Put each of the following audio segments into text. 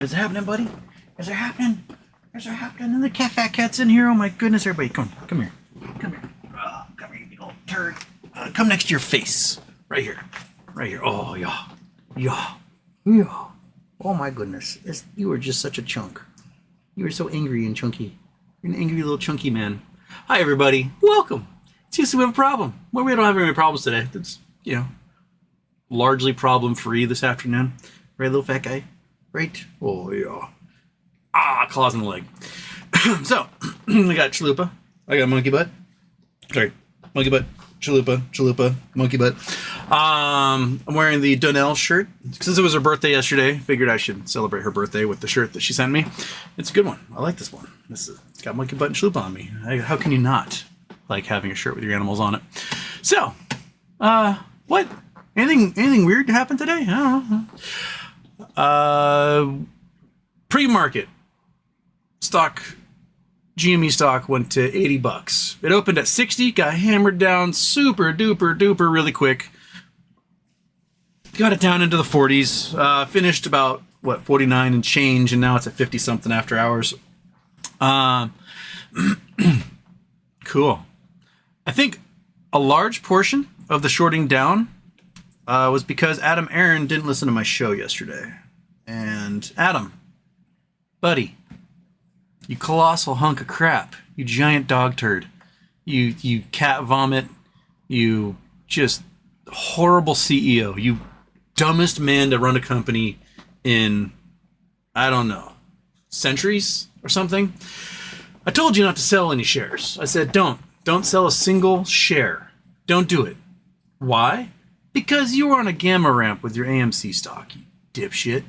Is it happening, buddy? Is it happening? Is it happening? And the fat cat's in here. Oh my goodness, everybody, come here. Come here. Oh, come here, you big old turd. Come next to your face. Right here. Right here. Oh, yeah. Yeah. Yeah. Oh my goodness. You are just such a chunk. You are so angry and chunky. You're an angry little chunky man. Hi, everybody. Welcome. Seriously, we have a problem. Well, we don't have any problems today. It's, largely problem-free this afternoon. Right, little fat guy? Right? Oh, yeah. Claws in the leg. So, I got chalupa. I got monkey butt. Sorry. Monkey butt. Chalupa. Monkey butt. I'm wearing the Donnell shirt. Since it was her birthday yesterday, figured I should celebrate her birthday with the shirt that she sent me. It's a good one. I like this one. It's got monkey butt and chalupa on me. How can you not like having a shirt with your animals on it? So, what? Anything weird happened today? I don't know. Premarket stock, GME stock went to $80. It opened at 60, got hammered down super duper really quick. Got it down into the 40s. Finished about 49 and change, and now it's at 50 something after hours. Cool. I think a large portion of the shorting down was because Adam Aaron didn't listen to my show yesterday. And Adam, buddy, you colossal hunk of crap, you giant dog turd, you cat vomit, you just horrible CEO, you dumbest man to run a company in, I don't know, centuries or something. I told you not to sell any shares. I said, don't sell a single share. Don't do it. Why? Because you were on a gamma ramp with your AMC stock, you dipshit.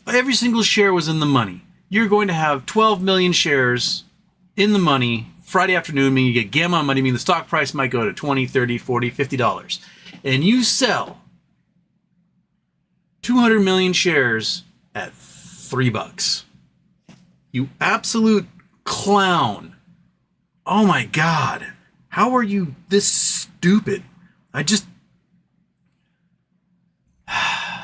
Every single share was in the money. You're going to have 12 million shares in the money Friday afternoon, meaning you get gamma on money, meaning the stock price might go to $20, $30, $40, $50. And you sell 200 million shares at $3. You absolute clown. Oh my God. How are you this stupid?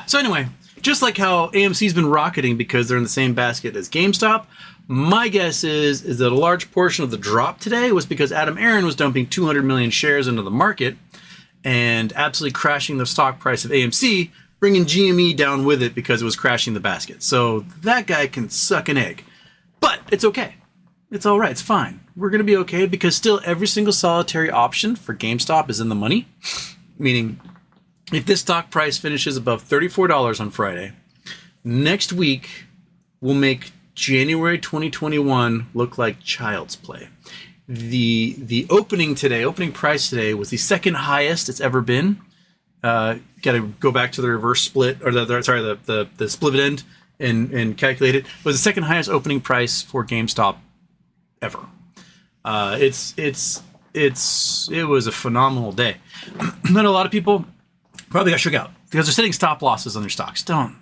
So anyway, just like how AMC's been rocketing because they're in the same basket as GameStop, my guess is that a large portion of the drop today was because Adam Aaron was dumping 200 million shares into the market and absolutely crashing the stock price of AMC, bringing GME down with it because it was crashing the basket. So that guy can suck an egg. But it's okay. It's all right. It's fine. We're going to be okay because still every single solitary option for GameStop is in the money, meaning if this stock price finishes above $34 on Friday, next week will make January 2021 look like child's play. The opening price today was the second highest it's ever been. Got to go back to the reverse split, or the split end and calculate it. It was the second highest opening price for GameStop ever. It was a phenomenal day. Then a lot of people probably got shook out because they're setting stop losses on their stocks. Don't.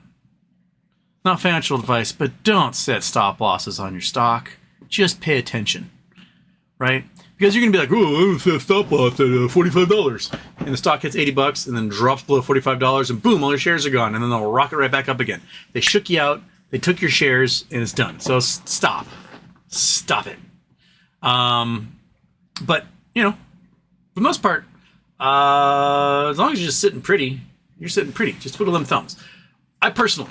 Not financial advice, but don't set stop losses on your stock. Just pay attention, right? Because you're going to be like, oh, I'm set a stop loss at $45. And the stock hits $80 and then drops below $45 and boom, all your shares are gone. And then they'll rocket right back up again. They shook you out. They took your shares and it's done. So stop. Stop it. But, for the most part, as long as you're just sitting pretty, you're sitting pretty. Just twiddle them thumbs. I personally,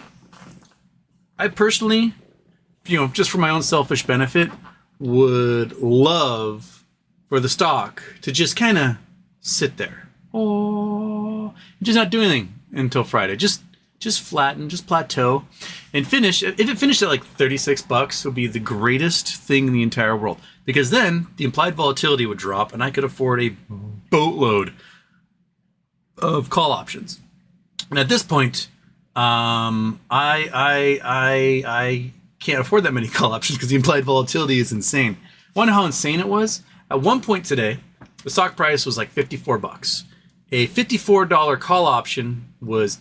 just for my own selfish benefit, would love for the stock to just kind of sit there. Oh, just not do anything until Friday. Just flatten, just plateau, and finish. If it finished at like $36, it would be the greatest thing in the entire world. Because then the implied volatility would drop, and I could afford a boatload of call options. And at this point, I can't afford that many call options because the implied volatility is insane. Want to know how insane it was? At one point today, the stock price was like $54. A $54 call option was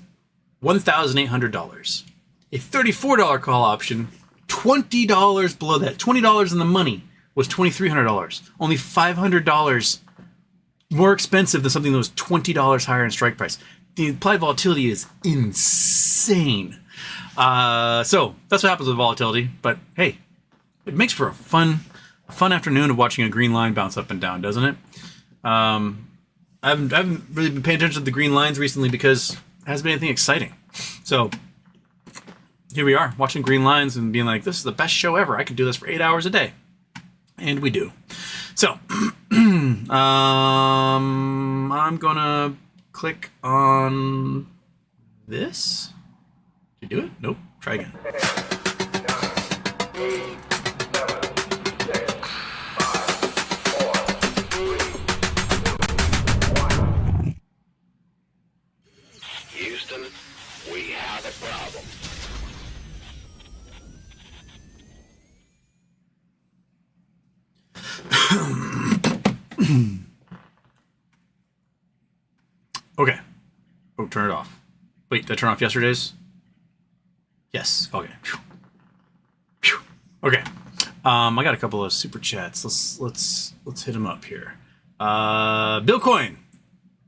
$1,800. A $34 call option, $20 below that, $20 in the money, was $2,300. Only $500 more expensive than something that was $20 higher in strike price. The implied volatility is insane. So that's what happens with volatility. But hey, it makes for a fun afternoon of watching a green line bounce up and down, doesn't it? I haven't really been paying attention to the green lines recently because it hasn't been anything exciting. So here we are watching green lines and being like, this is the best show ever. I can do this for 8 hours a day. And we do. So I'm going to click on this. Did you do it? Nope. Try again. Houston, we have a problem. Okay. Oh, turn it off. Wait, did I turn off yesterday's? Yes. Okay. Phew. Okay. I got a couple of super chats. Let's hit them up here. Bill Coin,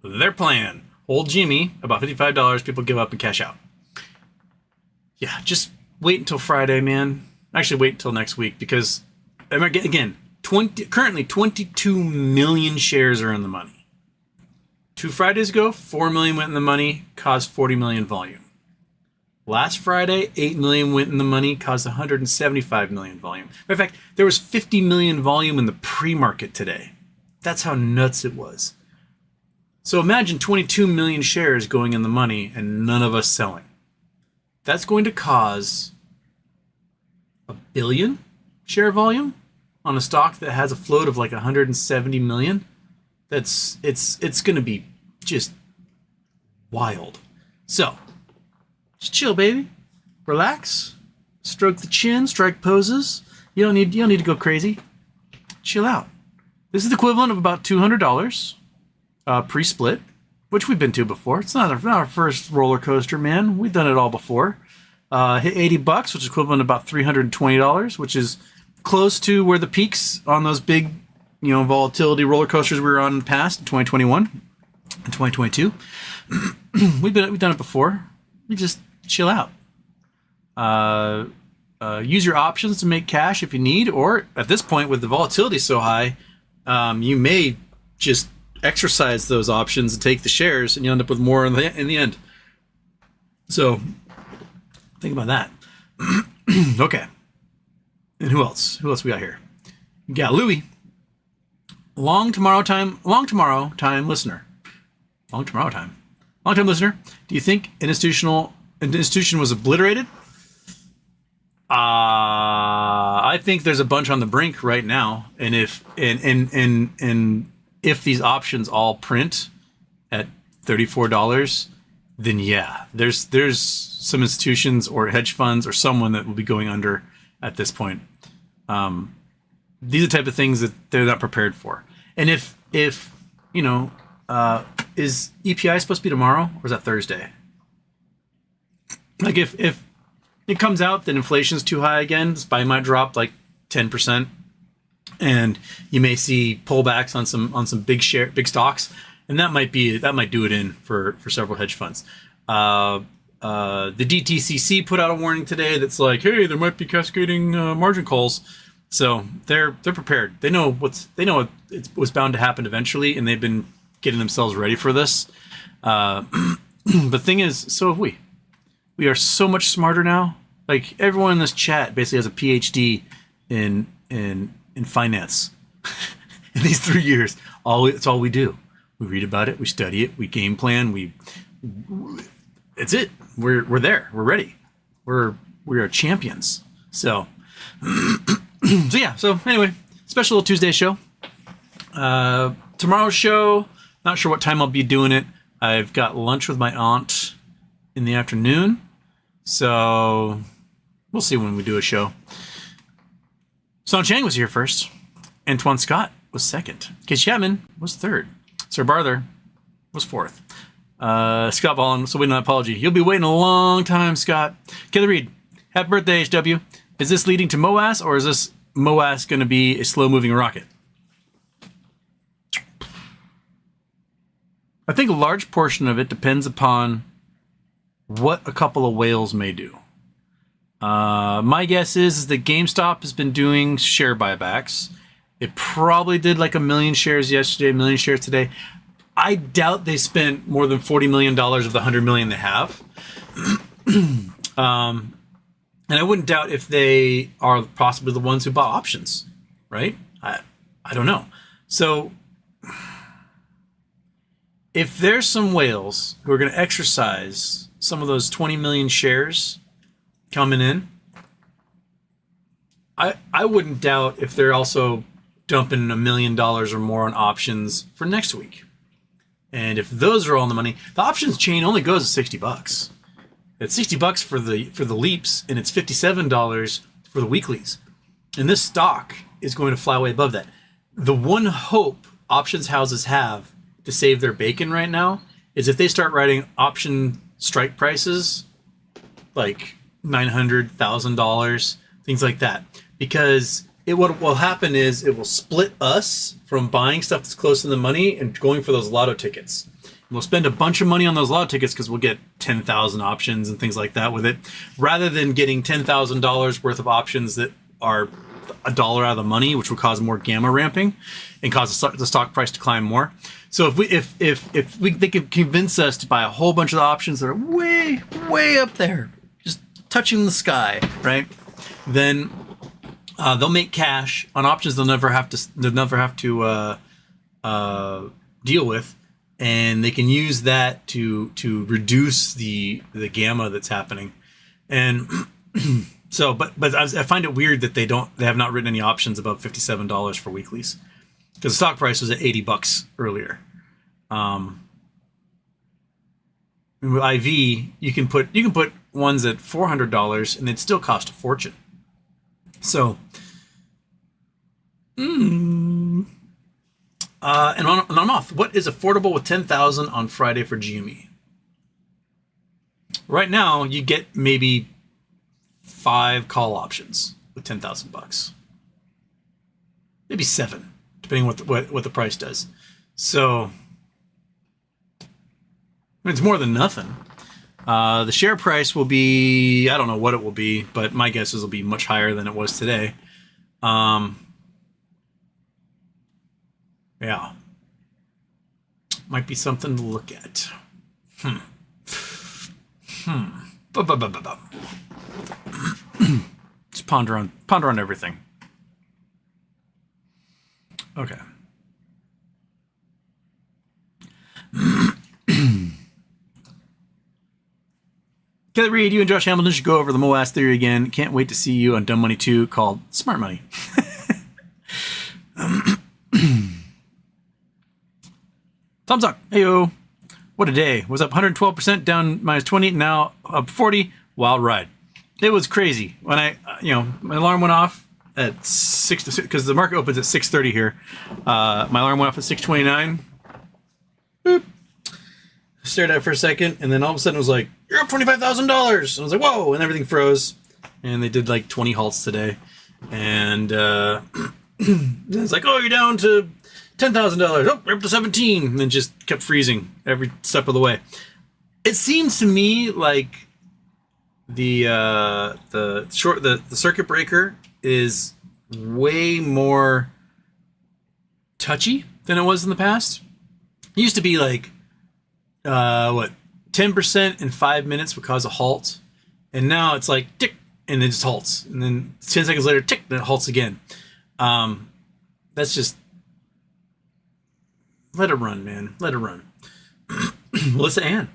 their plan. Hold Jimmy, about $55. People give up and cash out. Yeah, just wait until Friday, man. Actually, wait until next week because, again, currently 22 million shares are in the money. 2 Fridays ago, 4 million went in the money, caused 40 million volume. Last Friday, 8 million went in the money, caused 175 million volume. In fact, there was 50 million volume in the pre-market today. That's how nuts it was. So imagine 22 million shares going in the money and none of us selling. That's going to cause 1 billion share volume on a stock that has a float of like 170 million. It's going to be just wild. So, just chill, baby. Relax. Stroke the chin, strike poses. You don't need to go crazy. Chill out. This is the equivalent of about $200 pre-split, which we've been to before. It's not our first roller coaster, man. We've done it all before. Hit $80, which is equivalent to about $320, which is close to where the peaks on those big, volatility roller coasters we were on in the past, in 2021 and 2022. We've done it before. We just chill out. Use your options to make cash if you need, or at this point with the volatility so high, you may just exercise those options and take the shares, and you end up with more in the end. So think about that. Okay. And who else? Who else we got here? We got Louie. Long tomorrow time listener. Long time listener. Do you think an institution was obliterated? I think there's a bunch on the brink right now, and if these options all print at $34, then yeah, there's some institutions or hedge funds or someone that will be going under at this point. These are the type of things that they're not prepared for. And if is EPI supposed to be tomorrow or is that Thursday? Like if it comes out that inflation's too high again, the SPY might drop like 10%, and you may see pullbacks on some big stocks, and that might do it in for several hedge funds. The DTCC put out a warning today that's like, hey, there might be cascading margin calls. So they're prepared. They know it was bound to happen eventually, and they've been getting themselves ready for this. But the thing is, so have we. We are so much smarter now. Like everyone in this chat basically has a PhD in finance. In these 3 years, it's all we do. We read about it, we study it, we game plan. It's it. We're there. We're ready. We are champions. So. So anyway, special little Tuesday show. Tomorrow's show, not sure what time I'll be doing it. I've got lunch with my aunt in the afternoon, so we'll see when we do a show. Son Chang was here first. Antoine Scott was second. Case Chapman was third. Sir Barther was fourth. Scott Ballin, so waiting on an apology. You'll be waiting a long time, Scott. Kelly Reed, happy birthday, HW. Is this leading to MOAS, or is this MOAS going to be a slow-moving rocket? I think a large portion of it depends upon what a couple of whales may do. My guess is that GameStop has been doing share buybacks. It probably did like 1 million shares yesterday, 1 million shares today. I doubt they spent more than $40 million of the 100 million they have. And I wouldn't doubt if they are possibly the ones who bought options, right? I don't know. So if there's some whales who are going to exercise some of those 20 million shares coming in, I wouldn't doubt if they're also dumping $1 million or more on options for next week. And if those are all in the money, the options chain only goes to $60. It's $60 for the leaps, and it's $57 for the weeklies. And this stock is going to fly way above that. The one hope options houses have to save their bacon right now is if they start writing option strike prices like $900, $1,000, things like that. Because what will happen is it will split us from buying stuff that's close to the money and going for those lotto tickets. We'll spend a bunch of money on those lotto tickets because we'll get 10,000 options and things like that with it, rather than getting $10,000 worth of options that are $1 out of the money, which would cause more gamma ramping and cause the stock price to climb more. So if they can convince us to buy a whole bunch of the options that are way up there, just touching the sky, right? Then they'll make cash on options they'll never have to deal with, and they can use that to reduce the gamma that's happening. And so, but I find it weird that they have not written any options above $57 for weeklies, because the stock price was at $80 earlier. With IV, you can put ones at $400 and they'd still cost a fortune. So, and on off, what is affordable with 10,000 on Friday for GME? Right now, you get maybe 5 call options with $10,000, maybe 7, depending on what the price does. So, it's more than nothing. The share price will be, I don't know what it will be, but my guess is it'll be much higher than it was today. Yeah. Might be something to look at. Just ponder on everything. Okay. Kelly Reed, you and Josh Hamilton should go over the Moas theory again. Can't wait to see you on Dumb Money 2 called Smart Money. Thumbs up. Heyo. What a day. Was up 112%, down minus 20, now up 40. Wild ride. It was crazy. When my alarm went off at 6, because the market opens at 6:30 here. My alarm went off at 6:29. Boop. Stared at it for a second, and then all of a sudden it was like, you're up $25,000. And I was like, whoa, and everything froze. And they did like 20 halts today. And it's like, oh, you're down to $10,000. Oh, we're up to 17. And then just kept freezing every step of the way. It seems to me like the circuit breaker is way more touchy than it was in the past. It used to be like 10% in 5 minutes would cause a halt, and now it's like tick, and it just halts, and then 10 seconds later, tick, then it halts again. That's just, let it run, man. Let it run. Melissa Ann,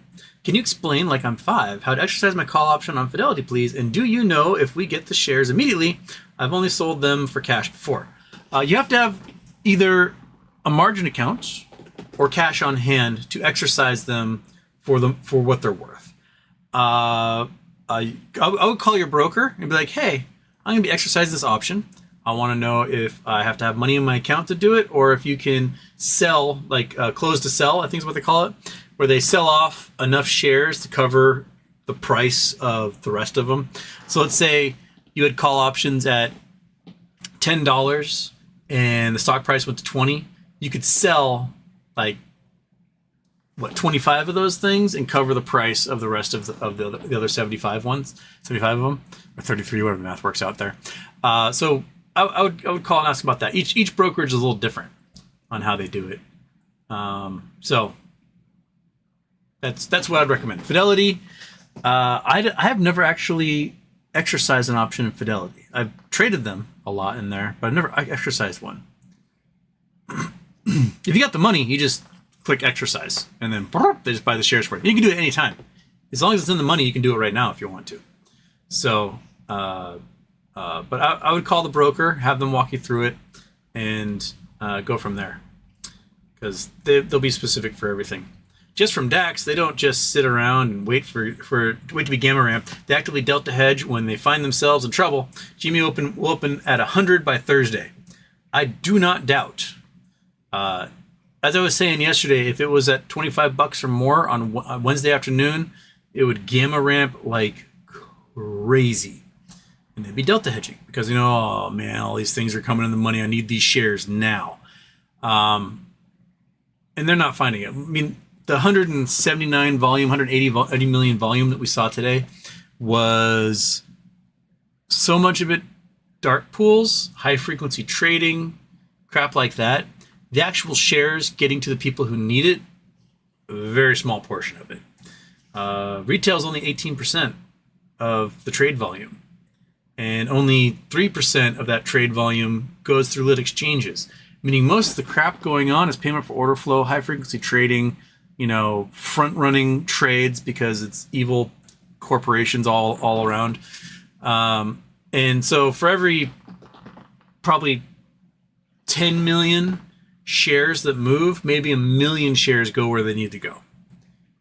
can you explain, like I'm 5, how to exercise my call option on Fidelity, please? And do you know if we get the shares immediately? I've only sold them for cash before. You have to have either a margin account or cash on hand to exercise them for what they're worth. I would call your broker and be like, hey, I'm going to be exercising this option. I want to know if I have to have money in my account to do it, or if you can sell, like close to sell, I think is what they call it, where they sell off enough shares to cover the price of the rest of them. So let's say you had call options at $10 and the stock price went to 20. You could sell like what, 25 of those things and cover the price of the rest of the other 75 ones, 75 of them, or 33, whatever the math works out there. So I would call and ask about that. Each brokerage is a little different on how they do it. So that's what I'd recommend. Fidelity. I have never actually exercised an option in Fidelity. I've traded them a lot in there, but I've never exercised one. If you got the money, you just click exercise, and then they just buy the shares for it. You can do it anytime. As long as it's in the money, you can do it right now if you want to. So, but I would call the broker, have them walk you through it, and go from there. Because they'll be specific for everything. Just from DAX, they don't just sit around and wait to be gamma ramped. They actively delta hedge when they find themselves in trouble. GME will open at 100 by Thursday. I do not doubt. As I was saying yesterday, if it was at $25 or more on Wednesday afternoon, it would gamma ramp like crazy. And they'd be delta hedging because, oh man, all these things are coming in the money. I need these shares now. And they're not finding it. I mean, the 179 volume, 180 million volume that we saw today was so much of it dark pools, high frequency trading, crap like that. The actual shares getting to the people who need it, a very small portion of it. Retail is only 18% of the trade volume. And only 3% of that trade volume goes through lit exchanges. Meaning most of the crap going on is payment for order flow, high frequency trading, front running trades because it's evil corporations all around. And so for every probably 10 million shares that move, maybe 1 million shares go where they need to go.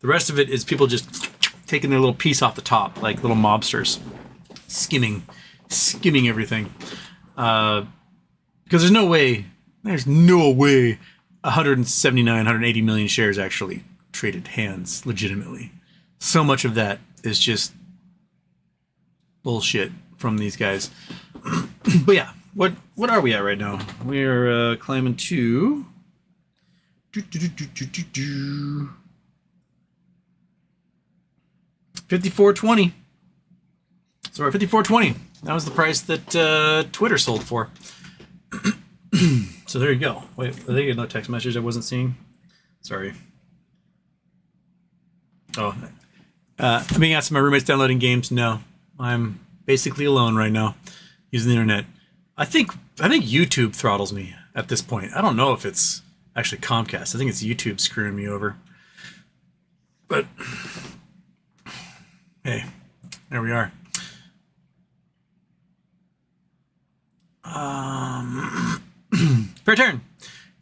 The rest of it is people just taking their little piece off the top, like little mobsters, skimming everything. Because there's no way 179, 180 million shares actually traded hands legitimately. So much of that is just bullshit from these guys. But yeah, what are we at right now? We're climbing to 54.20. So we're at 54.20. That was the price that Twitter sold for. So there you go. Wait, are they getting no text message I wasn't seeing? Sorry. Oh, I'm being asked if my roommate's downloading games. No, I'm basically alone right now using the internet. I think YouTube throttles me at this point. I don't know if it's actually Comcast. I think it's YouTube screwing me over. But hey, there we are. Fair turn.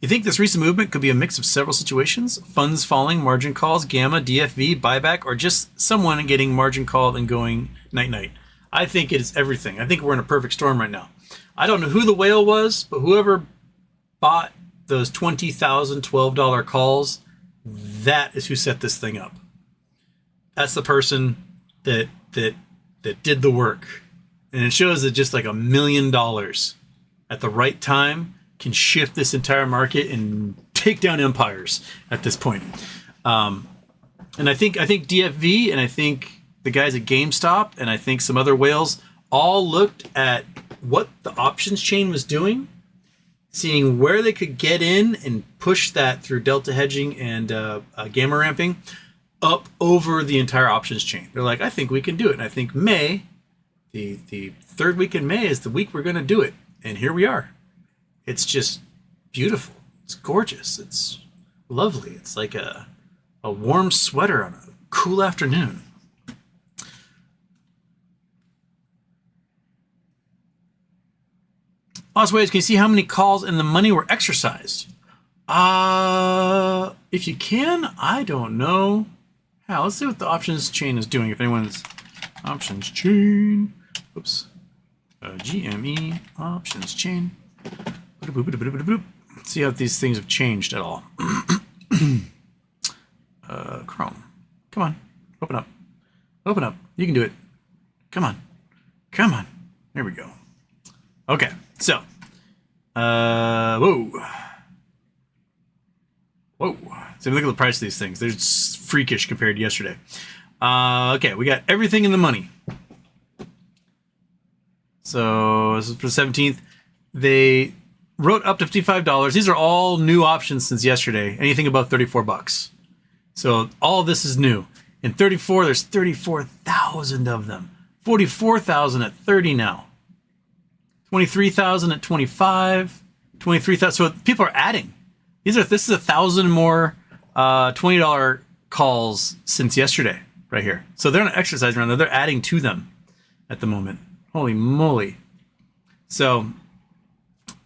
You think this recent movement could be a mix of several situations? Funds falling, margin calls, gamma, DFV, buyback, or just someone getting margin called and going night-night? I think it is everything. I think we're in a perfect storm right now. I don't know who the whale was, but whoever bought those $20,000 $12 calls, that is who set this thing up. That's the person that did the work. And it shows that just like $1 million at the right time can shift this entire market and take down empires at this point. And I think DFV and I think the guys at GameStop and I think some other whales all looked at what the options chain was doing, seeing where they could get in and push that through delta hedging and gamma ramping up over the entire options chain. They're like, I think we can do it. And I think May, the third week in May is the week we're going to do it. And here we are. It's just beautiful. It's gorgeous. It's lovely. It's like a warm sweater on a cool afternoon. Lots of ways. Can you see how many calls and the money were exercised? If you can, I don't know. Let's see what the options chain is doing. If anyone's options chain, oops, GME options chain. See how these things have changed at all. Chrome, come on, open up, open up. You can do it. Come on, come on. There we go. Okay, so, whoa. Whoa. So look at the price of these things. They're just freakish compared to yesterday. Okay, we got everything in the money. So this is for the 17th. They wrote up to $55. These are all new options since yesterday. Anything above $34. So all of this is new. In 34, there's 34,000 of them. 44,000 at 30 now. 23,000 at 25. 23,000. So people are adding. This is 1,000 more $20 calls since yesterday, right here. So they're not exercising around there. They're adding to them at the moment. Holy moly! So,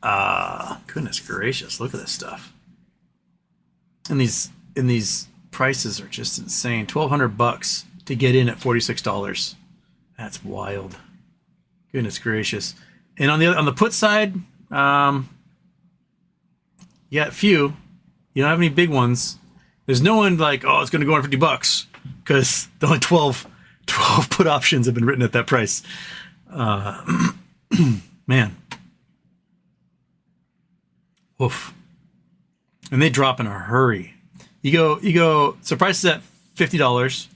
goodness gracious, look at this stuff. And these prices are just insane. $1,200 to get in at $46. That's wild. Goodness gracious. And on the put side, you got a few. You don't have any big ones. There's no one like, oh, it's going to go on $50 because the only 12 put options have been written at that price. Man. Oof. And they drop in a hurry. You go, so price is at $50.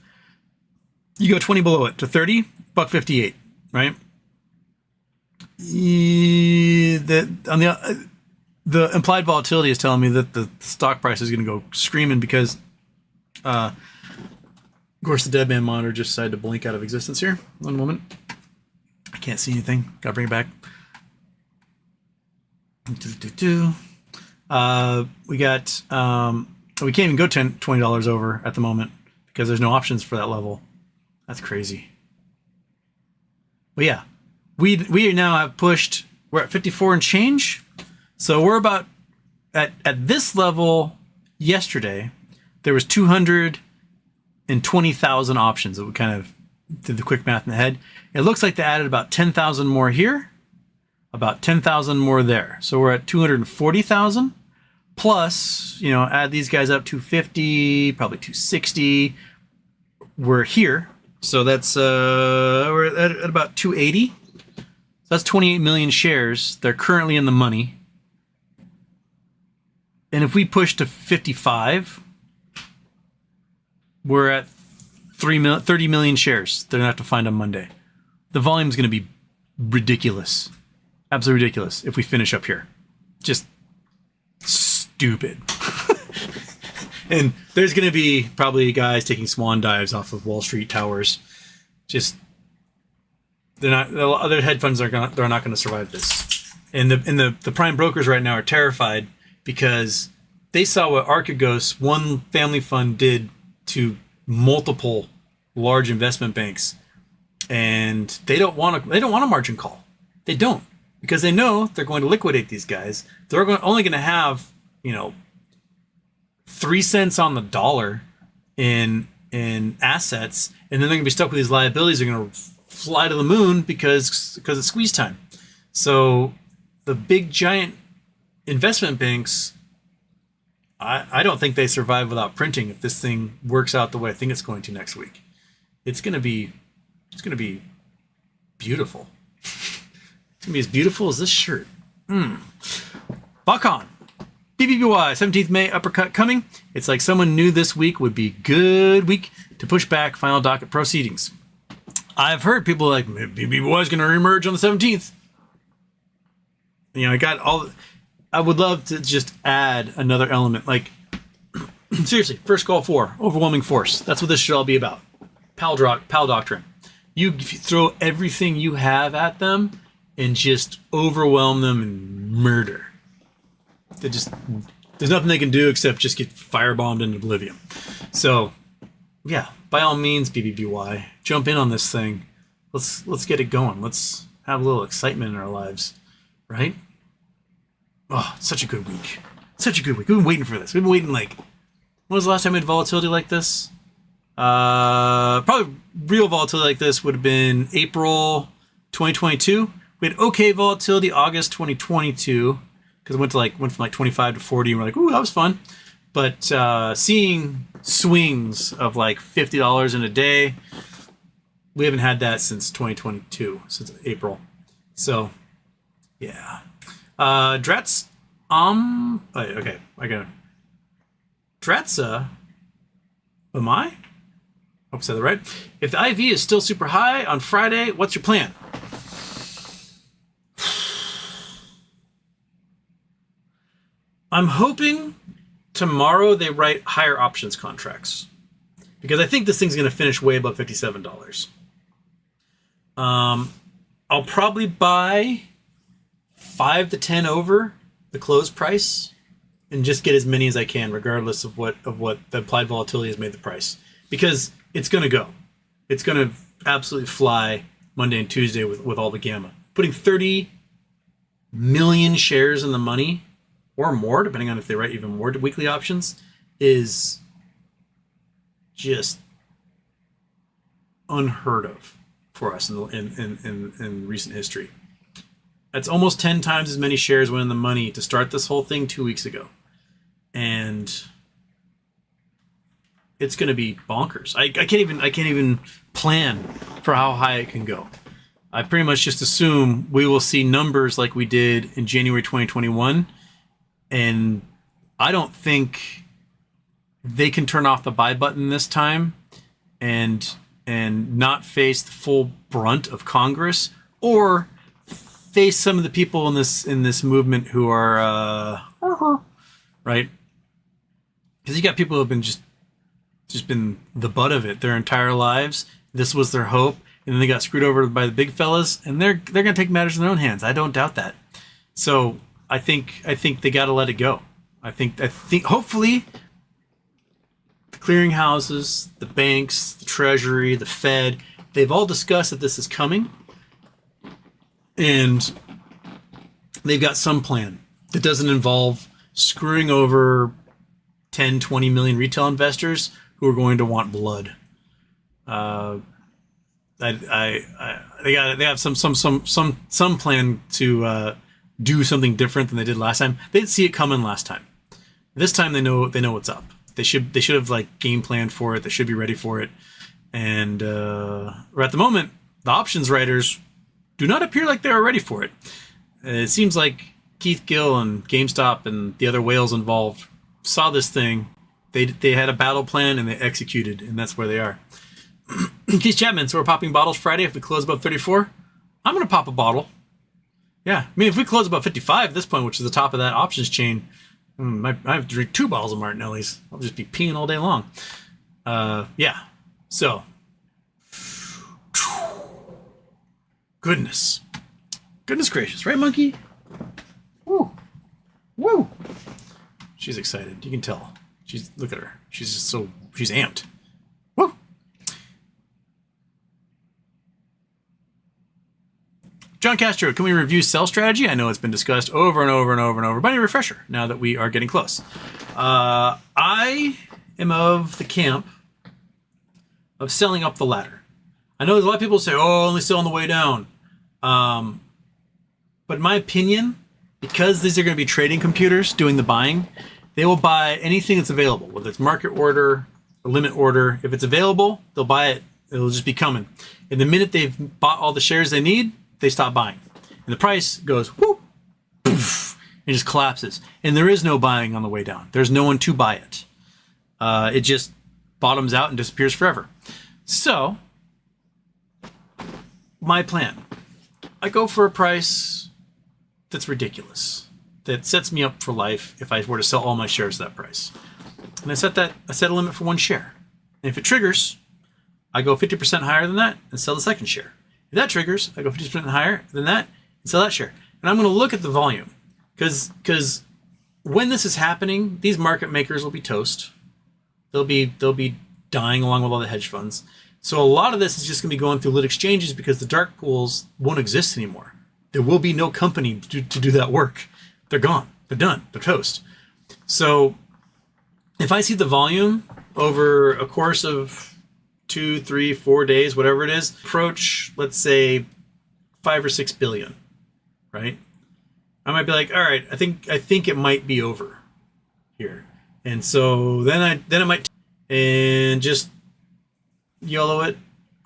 You go 20 below it to 30, $1.58, right? The implied volatility is telling me that the stock price is going to go screaming because, of course, the dead man monitor just decided to blink out of existence here. One moment. I can't see anything. Got to bring it back. We got, we can't even go $20 over at the moment because there's no options for that level. That's crazy. But yeah, we now have pushed, we're at 54 and change. So we're about at this level yesterday, there was 220,000 options that we kind of did the quick math in the head. It looks like they added about 10,000 more here, about 10,000 more there. So we're at 240,000 plus, add these guys up 250, probably 260. We're here. So that's, we're at about 280. So that's 28 million shares. They're currently in the money. And if we push to 55, we're at 30 million shares they're going to have to find on Monday. The volume is going to be ridiculous. Absolutely ridiculous if we finish up here. Just stupid. And there's going to be probably guys taking swan dives off of Wall Street towers. Just, they're not, the other hedge funds they're not going to survive this. And the prime brokers right now are terrified because they saw what Archegos, one family fund, did to multiple large investment banks, and they don't want a margin call. They don't, because they know they're going to liquidate these guys. They're only going to have 3 cents on the dollar in assets, and then they're going to be stuck with these liabilities. They're going to fly to the moon because it's squeeze time. So the big giant investment banks, I don't think they survive without printing if this thing works out the way I think it's going to next week. It's going to be beautiful. It's going to be as beautiful as this shirt. Buck on. BBBY, 17th May, uppercut coming. It's like someone knew this week would be a good week to push back final docket proceedings. I've heard people like, BBBY is going to reemerge on the 17th. I would love to just add another element. Like, seriously, first call for overwhelming force. That's what this should all be about. Pal doctrine. You throw everything you have at them and just overwhelm them and murder. There's nothing they can do except just get firebombed into oblivion. So, yeah, by all means, BBBY, jump in on this thing. Let's get it going. Let's have a little excitement in our lives, right? Oh, such a good week. Such a good week. We've been waiting for this. We've been waiting when was the last time we had volatility like this? Probably real volatility like this would have been April 2022. We had okay volatility August 2022 because it went from 25 to 40 and we're like, ooh, that was fun. But seeing swings of $50 in a day, we haven't had that since 2022, since April. So, yeah. Drats, okay, I got it. Stratza, am I? Hope I said that right. If the IV is still super high on Friday, what's your plan? I'm hoping tomorrow they write higher options contracts, because I think this thing's going to finish way above $57. I'll probably buy 5 to 10 over the close price and just get as many as I can, regardless of what the applied volatility has made the price, because it's going to go. It's going to absolutely fly Monday and Tuesday with all the gamma. Putting 30 million shares in the money or more, depending on if they write even more weekly options, is just unheard of for us in recent history. That's almost 10 times as many shares went in the money to start this whole thing 2 weeks ago. And it's going to be bonkers. I can't even plan for how high it can go. I pretty much just assume we will see numbers like we did in January 2021. And I don't think they can turn off the buy button this time and not face the full brunt of Congress, or face some of the people in this movement who are right, because you got people who have been just been the butt of it their entire lives. This was their hope, and then they got screwed over by the big fellas, and they're gonna take matters in their own hands. I don't doubt that. So I think they got to let it go. I think hopefully the clearinghouses, the banks, the Treasury, the Fed, they've all discussed that this is coming, and they've got some plan that doesn't involve screwing over 10, 20 million retail investors who are going to want blood. They have some plan to do something different than they did last time. They didn't see it coming last time. This time they know what's up. They should have like game planned for it. They should be ready for it. And at the moment, the options writers do not appear like they are ready for it. It seems like Keith Gill and GameStop and the other whales involved saw this thing. They had a battle plan and they executed, and that's where they are. Keith Chapman, so we're popping bottles Friday if we close above 34. I'm going to pop a bottle. Yeah, I mean, if we close above 55 at this point, which is the top of that options chain, I have to drink 2 bottles of Martinelli's. I'll just be peeing all day long. Yeah, so. Goodness gracious, right, Monkey? Woo. She's excited. You can tell. Look at her. She's amped. Woo. John Castro, can we review sell strategy? I know it's been discussed over and over and over and over, but a refresher now that we are getting close. I am of the camp of selling up the ladder. I know there's a lot of people say, only sell on the way down. But in my opinion, because these are going to be trading computers doing the buying, they will buy anything that's available, whether it's market order or limit order. If it's available, they'll buy it. It'll just be coming. And the minute they've bought all the shares they need, they stop buying. And the price goes, whoop, poof, and just collapses. And there is no buying on the way down. There's no one to buy it. It just bottoms out and disappears forever. So, my plan. I go for a price that's ridiculous, that sets me up for life if I were to sell all my shares at that price. And I set a limit for 1 share. And if it triggers, I go 50% higher than that and sell the second share. If that triggers, I go 50% higher than that and sell that share. And I'm going to look at the volume, because when this is happening, these market makers will be toast. They'll be dying along with all the hedge funds. So a lot of this is just going to be going through lit exchanges, because the dark pools won't exist anymore. There will be no company to do that work. They're gone. They're done. They're toast. So if I see the volume over a course of 2, 3, 4 days, whatever it is, approach, let's say 5 or 6 billion, right? I might be like, all right, I think it might be over here. And so then I might and just YOLO it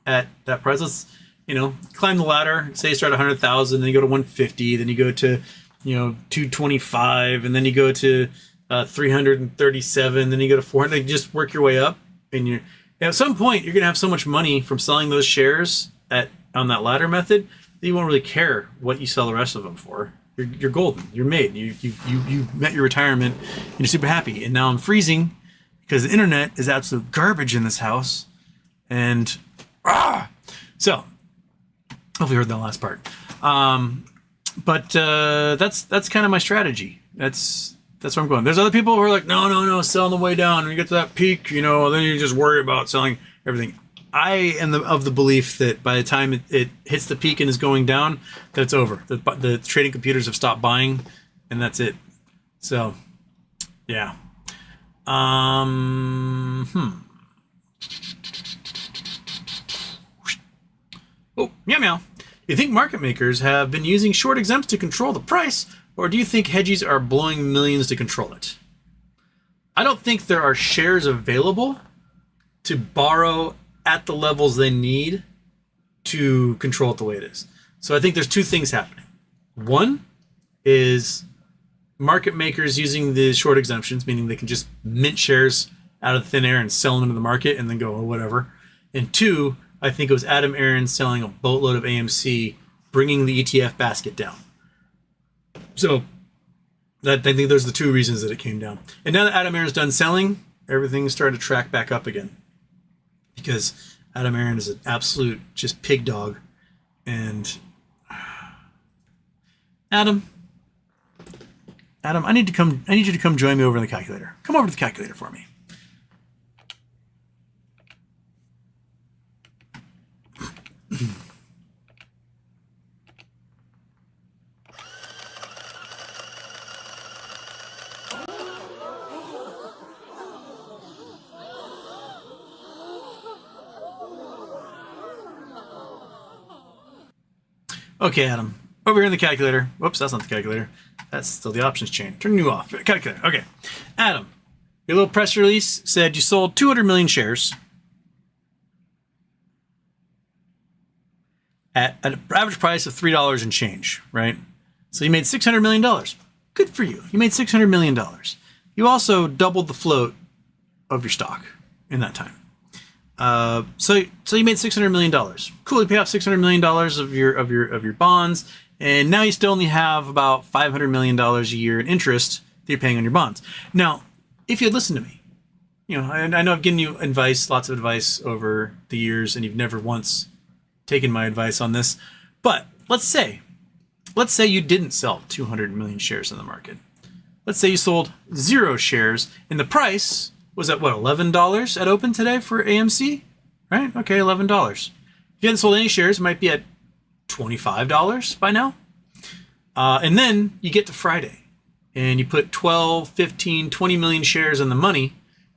at that price. Let's, climb the ladder. Say you start at 100,000, then you go to 150, then you go to, 225, and then you go to 337, then you go to 400. You just work your way up, and at some point you're gonna have so much money from selling those shares on that ladder method that you won't really care what you sell the rest of them for. You're golden. You're made. You met your retirement. And you're super happy. And now I'm freezing because the internet is absolute garbage in this house. And so hopefully you heard that last part. But that's kind of my strategy. That's where I'm going. There's other people who are like, no, sell on the way down. When you get to that peak, then you just worry about selling everything. I am of the belief that by the time it hits the peak and is going down, that it's over. The trading computers have stopped buying, and that's it. So, yeah. Oh, meow. You think market makers have been using short exempts to control the price, or do you think hedgies are blowing millions to control it? I don't think there are shares available to borrow at the levels they need to control it the way it is. So I think there's two things happening. One is market makers using the short exemptions, meaning they can just mint shares out of thin air and sell them into the market and then go, oh, whatever. And two, I think it was Adam Aron selling a boatload of AMC, bringing the ETF basket down. So I think those are the two reasons that it came down. And now that Adam Aron's done selling, everything's starting to track back up again. Because Adam Aron is an absolute just pig dog. And Adam, I need you to come join me over in the calculator. Come over to the calculator for me. Okay, Adam. Over here in the calculator. Whoops, that's not the calculator. That's still the options chain. Turn you off. Calculator. Okay. Adam, your little press release said you sold 200 million shares at an average price of $3 and change, right? So you made $600 million. Good for you. You made $600 million. You also doubled the float of your stock in that time. So you made $600 million. Cool. You pay off $600 million of your bonds, and now you still only have about $500 million a year in interest that you're paying on your bonds. Now, if you listen to me, I know I've given you advice, lots of advice over the years, and you've never once taken my advice on this. But let's say you didn't sell 200 million shares in the market. Let's say you sold 0 shares, and the price was at what, $11 at open today for AMC? Right? Okay, $11. If you hadn't sold any shares, it might be at $25 by now. And then you get to Friday and you put 12, 15, 20 million shares in the money.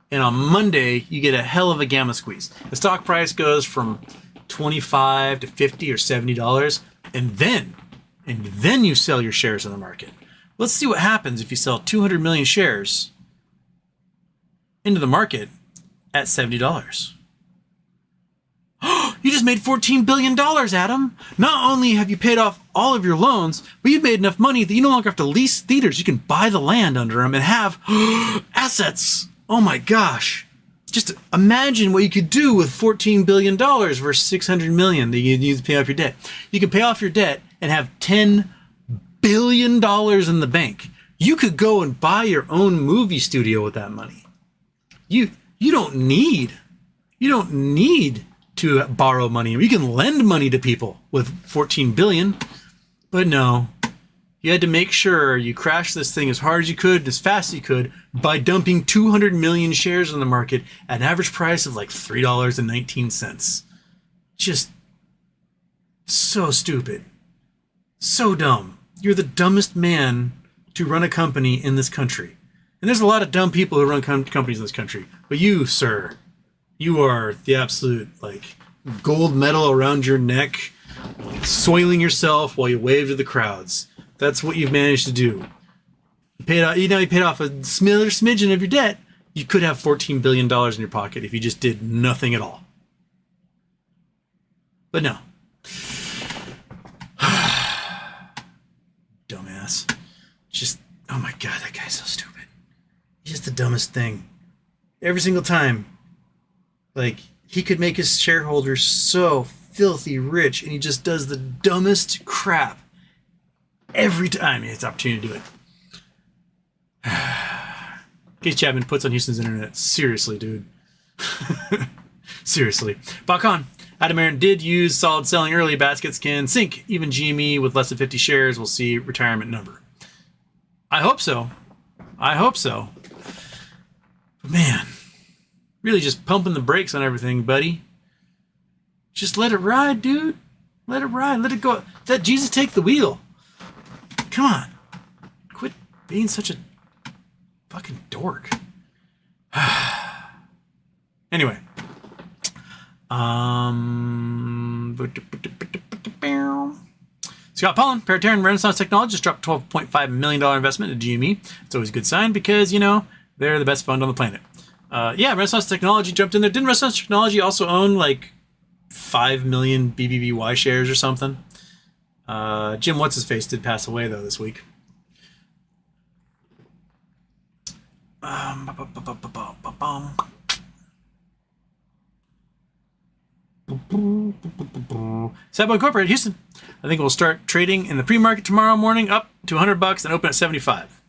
And on Monday, you get a hell of a gamma squeeze. The stock price goes from $25 to $50 or $70. And then you sell your shares in the market. Let's see what happens if you sell 200 million shares into the market at $70. You just made $14 billion, Adam. Not only have you paid off all of your loans, but you've made enough money that you no longer have to lease theaters. You can buy the land under them and have assets. Oh my gosh. Just imagine what you could do with $14 billion versus $600 million that you use to pay off your debt. You can pay off your debt and have $10 billion in the bank. You could go and buy your own movie studio with that money. You don't need to borrow money. You can lend money to people with 14 billion, but no, you had to make sure you crashed this thing as hard as you could, and as fast as you could, by dumping 200 million shares in the market at an average price of like $3.19. Just so stupid, so dumb. You're the dumbest man to run a company in this country. And there's a lot of dumb people who run companies in this country. But you, sir, you are the absolute, gold medal around your neck, soiling yourself while you wave to the crowds. That's what you've managed to do. You paid off a smidgen of your debt. You could have $14 billion in your pocket if you just did nothing at all. But no. Dumbass. Just, oh my God, that guy's so stupid. just the dumbest thing. Every single time. Like, he could make his shareholders so filthy rich, and he just does the dumbest crap every time he has the opportunity to do it. Case Chapman puts on Houston's internet. Seriously, dude. Seriously. Bakan. Adam Aaron did use solid selling early. Baskets can sink. Even GME with less than 50 shares will see retirement number. I hope so. I hope so. But man, really just pumping the brakes on everything, buddy. Just let it ride, dude. Let it ride. Let it go. Let Jesus take the wheel. Come on. Quit being such a fucking dork. Anyway. Scott Pollan, Paraterran Renaissance Technology just dropped $12.5 million investment in GME. It's always a good sign because, you know, they're the best fund on the planet. Yeah, Renaissance Technology jumped in there. Didn't Renaissance Technology also own like 5 million BBBY shares or something? Jim What's-His-Face did pass away, though, this week. Sabo Incorporated, Houston. I think we'll start trading in the pre-market tomorrow morning, up to $100 and open at 75.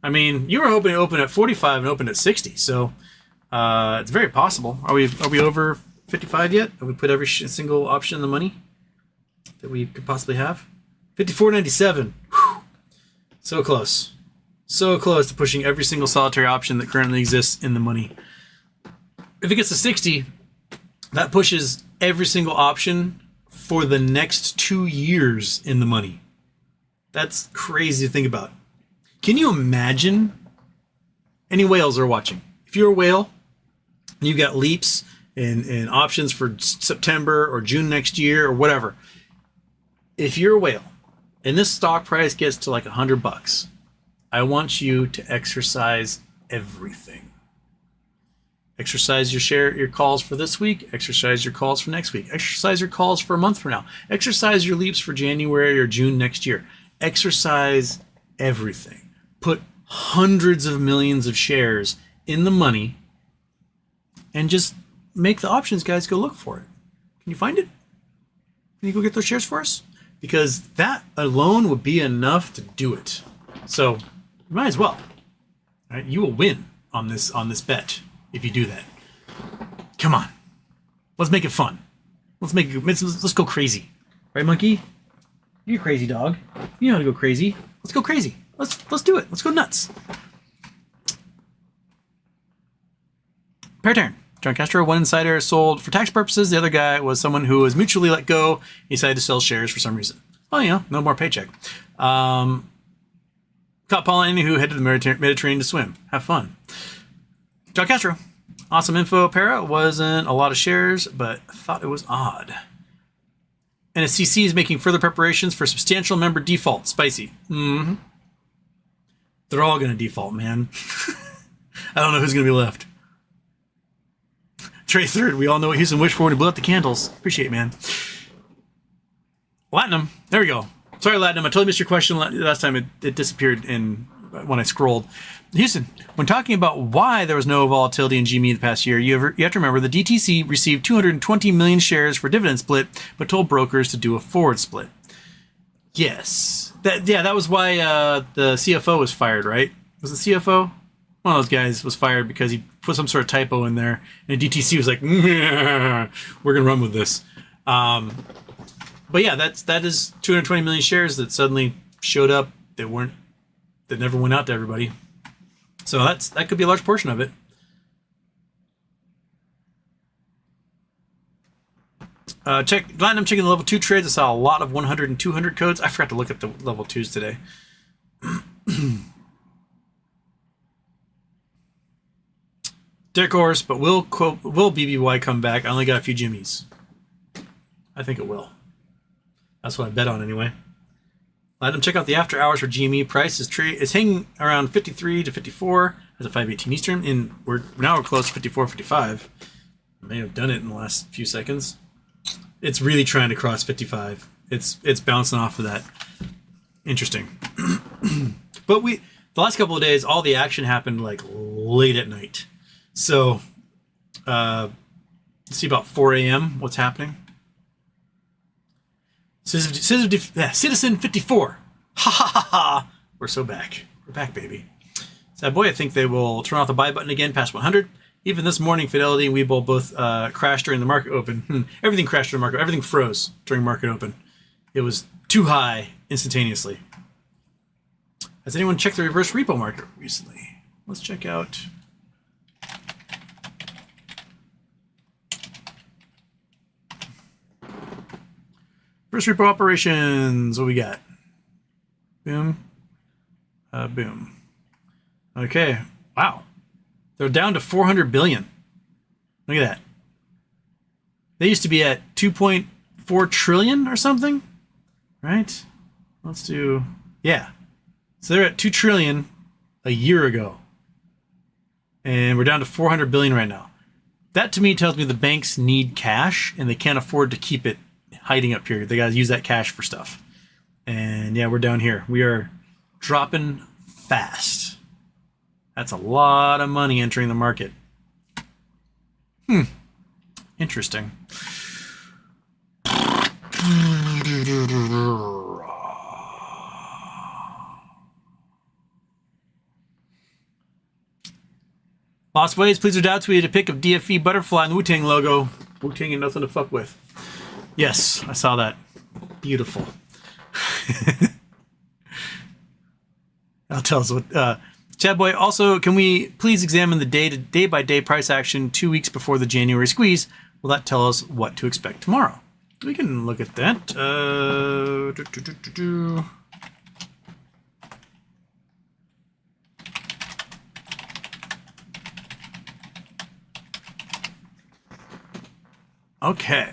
I mean, you were hoping to open at 45 and open at 60, so it's very possible. Are we over 55 yet? Have we put every single option in the money that we could possibly have? 54.97. So close. So close to pushing every single solitary option that currently exists in the money. If it gets to 60, that pushes every single option for the next 2 years in the money. That's crazy to think about. Can you imagine? Any whales are watching. If you're a whale and you've got leaps and options for September or June next year or whatever. If you're a whale and this stock price gets to like $100, I want you to exercise everything. Exercise your calls for this week. Exercise your calls for next week. Exercise your calls for a month from now. Exercise your leaps for January or June next year. Exercise everything. Put hundreds of millions of shares in the money and just make the options guys go look for it. Can you find it? Can you go get those shares for us? Because that alone would be enough to do it. So you might as well. All right, you will win on this bet if you do that. Come on. Let's make it fun. Let's go crazy. Right, monkey? You're a crazy dog. You know how to go crazy. Let's go crazy. Let's do it. Let's go nuts. Paraterran. John Castro, one insider sold for tax purposes. The other guy was someone who was mutually let go. He decided to sell shares for some reason. Oh, you know, no more paycheck. Caught Paulini, who headed to the Mediterranean to swim. Have fun. John Castro. Awesome info. Para wasn't a lot of shares, but thought it was odd. NSCC is making further preparations for substantial member default. Spicy. Mm-hmm. They're all going to default, man. I don't know who's going to be left. Trey Third, we all know what Houston wished for when he blew out the candles. Appreciate it, man. Latinum. There we go. Sorry, Latinum. I totally missed your question last time. It disappeared when I scrolled. Houston, when talking about why there was no volatility in GME the past year, you have to remember the DTC received 220 million shares for dividend split, but told brokers to do a forward split. Yes. That was why the CFO was fired, right? Was the CFO? One of those guys was fired because he put some sort of typo in there, and DTC was like, we're going to run with this. But yeah, that is 220 million shares that suddenly showed up that never went out to everybody. So that could be a large portion of it. Platinum checking the level 2 trades. I saw a lot of 100 and 200 codes. I forgot to look at the level 2s today. Derek Horse, but will BBY come back? I only got a few Jimmies. I think it will. That's what I bet on anyway. Let them check out the after hours for GME. Price is hanging around 53 to 54 as a 518 Eastern. And we're close to 54, 55. I may have done it in the last few seconds. It's really trying to cross 55. It's bouncing off of that. Interesting. But the last couple of days, all the action happened like late at night. So, let's see about 4 a.m. what's happening. Citizen 54. Ha ha ha ha. We're so back. We're back, baby. Sad boy, I think they will turn off the buy button again past 100. Even this morning, Fidelity and Webull both crashed during the market open. Everything crashed during market. Everything froze during market open. It was too high instantaneously. Has anyone checked the reverse repo market recently? Let's check out. Reverse repo operations. What we got? Boom. Boom. Okay. Wow. They're down to 400 billion. Look at that. They used to be at 2.4 trillion or something, right? Let's do, yeah. So they're at 2 trillion a year ago. And we're down to 400 billion right now. That to me tells me the banks need cash and they can't afford to keep it hiding up here. They got to use that cash for stuff. And yeah, we're down here. We are dropping fast. That's a lot of money entering the market. Interesting. Lost Ways, please or doubt tweeted a pic of DFE Butterfly and the Wu-Tang logo. Wu-Tang ain't nothing to fuck with. Yes, I saw that. Beautiful. I'll tell us what... Chad Boy, also, can we please examine the day-by-day price action 2 weeks before the January squeeze? Will that tell us what to expect tomorrow? We can look at that. Okay.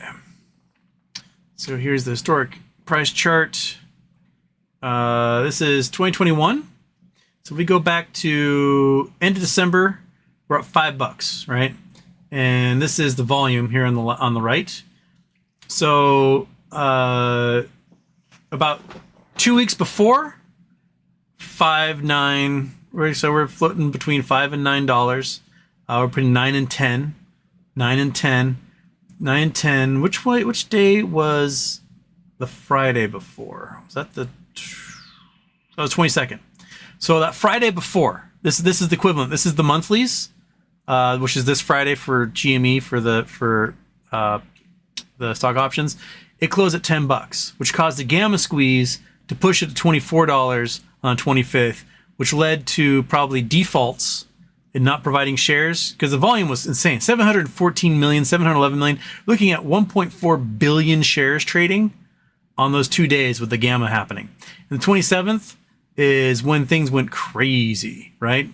So here's the historic price chart. This is 2021. So we go back to end of December, we're up $5, right? And this is the volume here on the right. So about 2 weeks before, $5.9. So we're floating between $5 and $9. We're putting 9 and 10, 9 and 10, 9 and 10. Which day was the Friday before? Was that the? That was 22nd. So that Friday before, this is the equivalent. This is the monthlies, which is this Friday for GME for the stock options. It closed at $10, which caused the gamma squeeze to push it to $24 on 25th, which led to probably defaults in not providing shares because the volume was insane. 714 million, 711 million. Looking at 1.4 billion shares trading on those 2 days with the gamma happening. And the 27th is when things went crazy, right?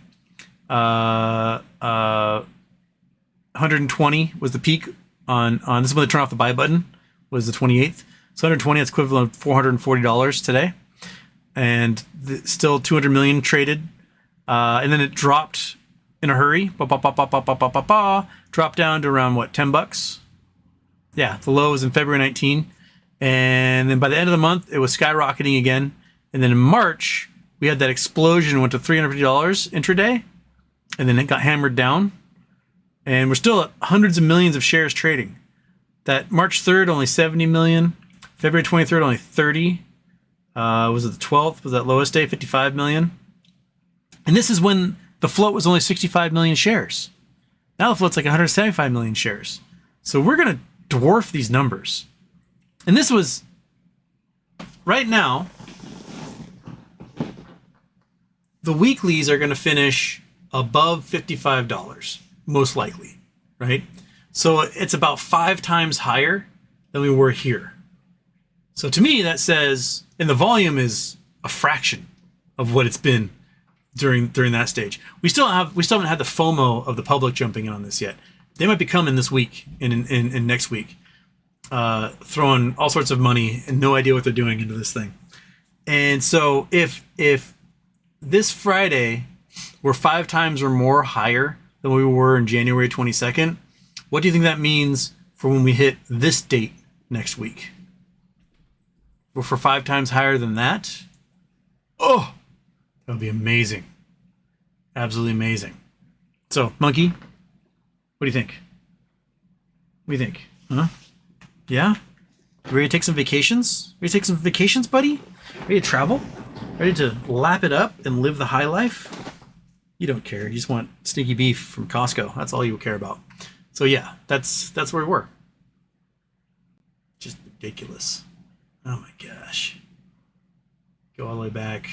120 was the peak on this is when they turn off the buy button, was the 28th. So 120, that's equivalent of $440 today. And still 200 million traded. And then it dropped in a hurry. Dropped down to around, what, $10? Yeah, the low was in February 19. And then by the end of the month, it was skyrocketing again. And then in March, we had that explosion, went to $350 intraday, and then it got hammered down. And we're still at hundreds of millions of shares trading. That March 3rd, only 70 million. February 23rd, only 30. Was it the 12th? Was that lowest day, 55 million? And this is when the float was only 65 million shares. Now the float's like 175 million shares. So we're going to dwarf these numbers. And this was, right now, the weeklies are going to finish above $55, most likely, right? So it's about 5 times higher than we were here. So to me, that says, and the volume is a fraction of what it's been during that stage. We still haven't had the FOMO of the public jumping in on this yet. They might be coming this week and next week, throwing all sorts of money and no idea what they're doing into this thing. And so if this Friday we're 5 times or more higher than we were in January 22nd, what do you think that means for when we hit this date next week? We're for 5 times higher than that? Oh, that would be amazing. Absolutely amazing. So, Monkey, what do you think? What do you think? Huh? Yeah? Ready to take some vacations? Ready to take some vacations, buddy? Ready to travel? Ready to lap it up and live the high life? You don't care. You just want sneaky beef from Costco. That's all you care about. So yeah, that's where we were. Just ridiculous. Oh my gosh. Go all the way back.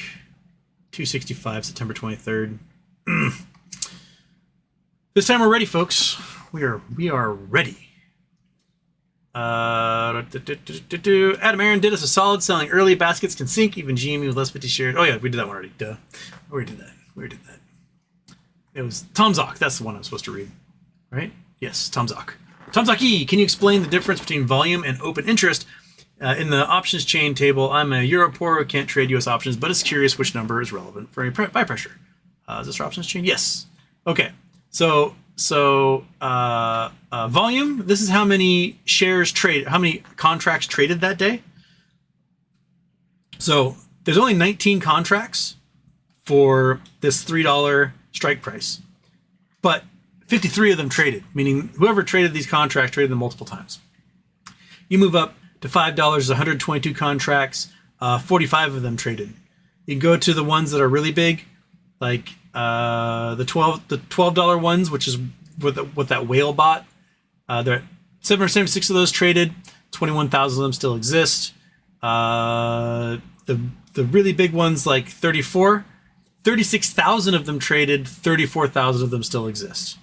265, September 23rd. This time we're ready, folks. We are ready. Adam Aaron did us a solid. Selling early baskets can sink. Even GME with less 50 shares. Oh yeah, we did that one already. Duh. We already did that. It was Tom Zock. That's the one I'm supposed to read. Right? Yes, Tom Zock. Tom Zock E, can you explain the difference between volume and open interest? In the options chain table, I'm a Euro poor who can't trade US options, but is curious which number is relevant for a buy pressure. Is this for options chain? Yes. Okay. So volume, this is how many shares trade, how many contracts traded that day. So there's only 19 contracts for this $3 strike price, but 53 of them traded, meaning whoever traded these contracts traded them multiple times. You move up to $5, 122 contracts, 45 of them traded. You can go to the ones that are really big, like the $12 ones, which is with that whale bot. There are 776 of those traded. 21,000 of them still exist. The really big ones, like 36,000 of them traded. 34,000 of them still exist.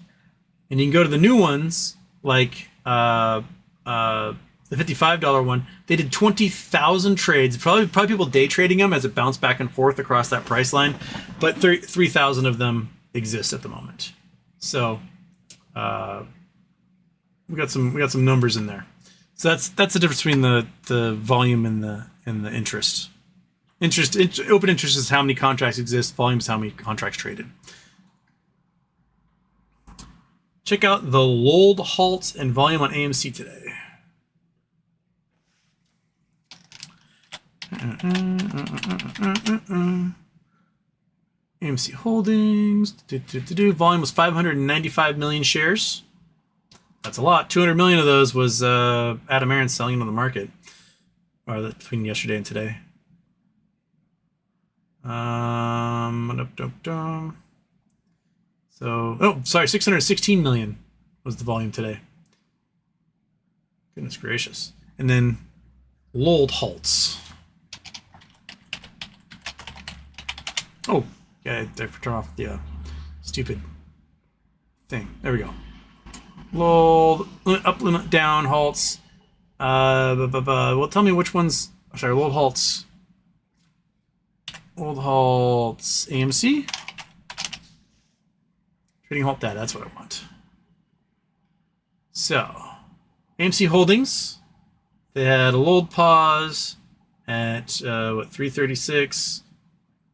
And you can go to the new ones, like the $55 one. They did 20,000 trades. Probably people day trading them as it bounced back and forth across that price line. But 3,000 of them exist at the moment. So we got some numbers in there. So that's the difference between the volume and the interest. Open interest is how many contracts exist. Volume is how many contracts traded. Check out the lulled halts and volume on AMC today. AMC Holdings. Volume was 595 million shares. That's a lot. 200 million of those was Adam Aaron selling into the market, or between yesterday and today. So, 616 million was the volume today. Goodness gracious. And then lulled halts. Oh, yeah, I turn off the stupid thing. There we go. Lulled, up, limit, down, halts. Well, tell me which ones. Sorry, lulled halts. Lulled halts, AMC. Trading halt data, that's what I want. So, AMC Holdings. They had a lulled pause at 336.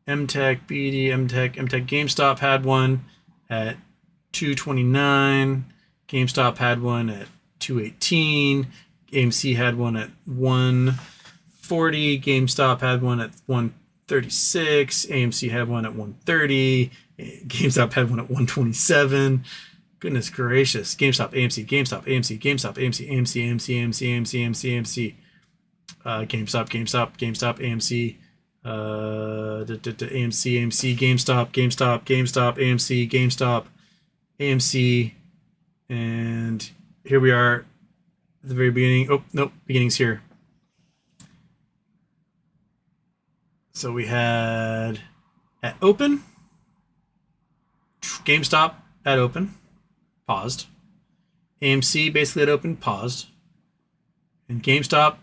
MTech, BD, MTech GameStop had one at 229. GameStop had one at 218. AMC had one at 140. GameStop had one at 136. AMC had one at 130. GameStop had one at 127. Goodness gracious. GameStop, AMC, GameStop, AMC, GameStop, AMC, AMC, AMC, AMC, AMC, AMC, AMC. GameStop, AMC. AMC, GameStop, AMC, and here we are at the very beginning. Oh, nope, beginning's here. So we had at open, GameStop at open, paused. AMC basically at open, paused. And GameStop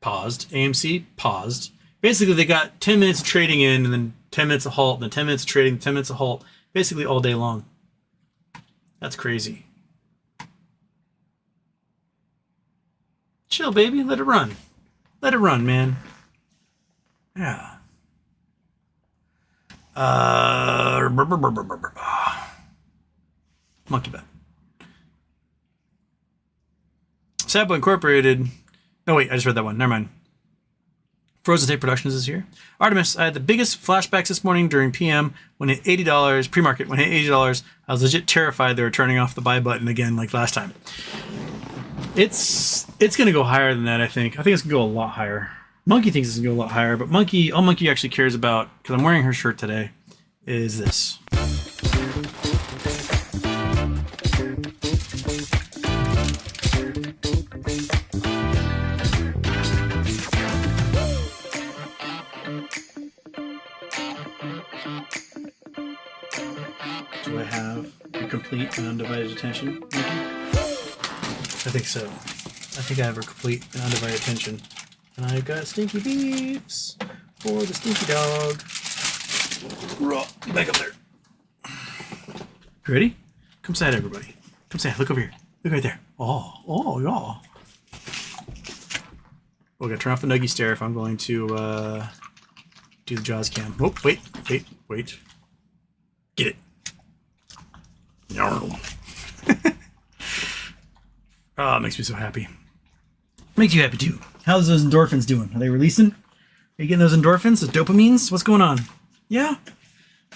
paused. AMC paused. Basically, they got 10 minutes of trading in, and then 10 minutes of halt, and then 10 minutes of trading, 10 minutes of halt, basically all day long. That's crazy. Chill, baby. Let it run. Let it run, man. Yeah. Monkey bet. Sabo Incorporated. No, wait, I just read that one. Never mind. Frozen Tape Productions is here. Artemis, I had the biggest flashbacks this morning during PM when it hit $80, pre-market, when it hit $80. I was legit terrified they were turning off the buy button again like last time. It's going to go higher than that, I think. I think it's going to go a lot higher. Monkey thinks it's going to go a lot higher, but all Monkey actually cares about, because I'm wearing her shirt today, is this. Do I have your complete and undivided attention, Monkey? I think so. I think I have her complete and undivided attention. And I've got stinky beefs for the stinky dog. Get back up there. You ready? Come say hi to everybody. Come say hi. Look over here. Look right there. Oh, y'all. We're going to turn off the Nuggy stare if I'm going to do the Jaws cam. Oh, wait. Get it. No. Oh, it makes me so happy. Makes you happy too. How's those endorphins doing? Are they releasing? Are you getting those endorphins, those dopamines? What's going on? Yeah?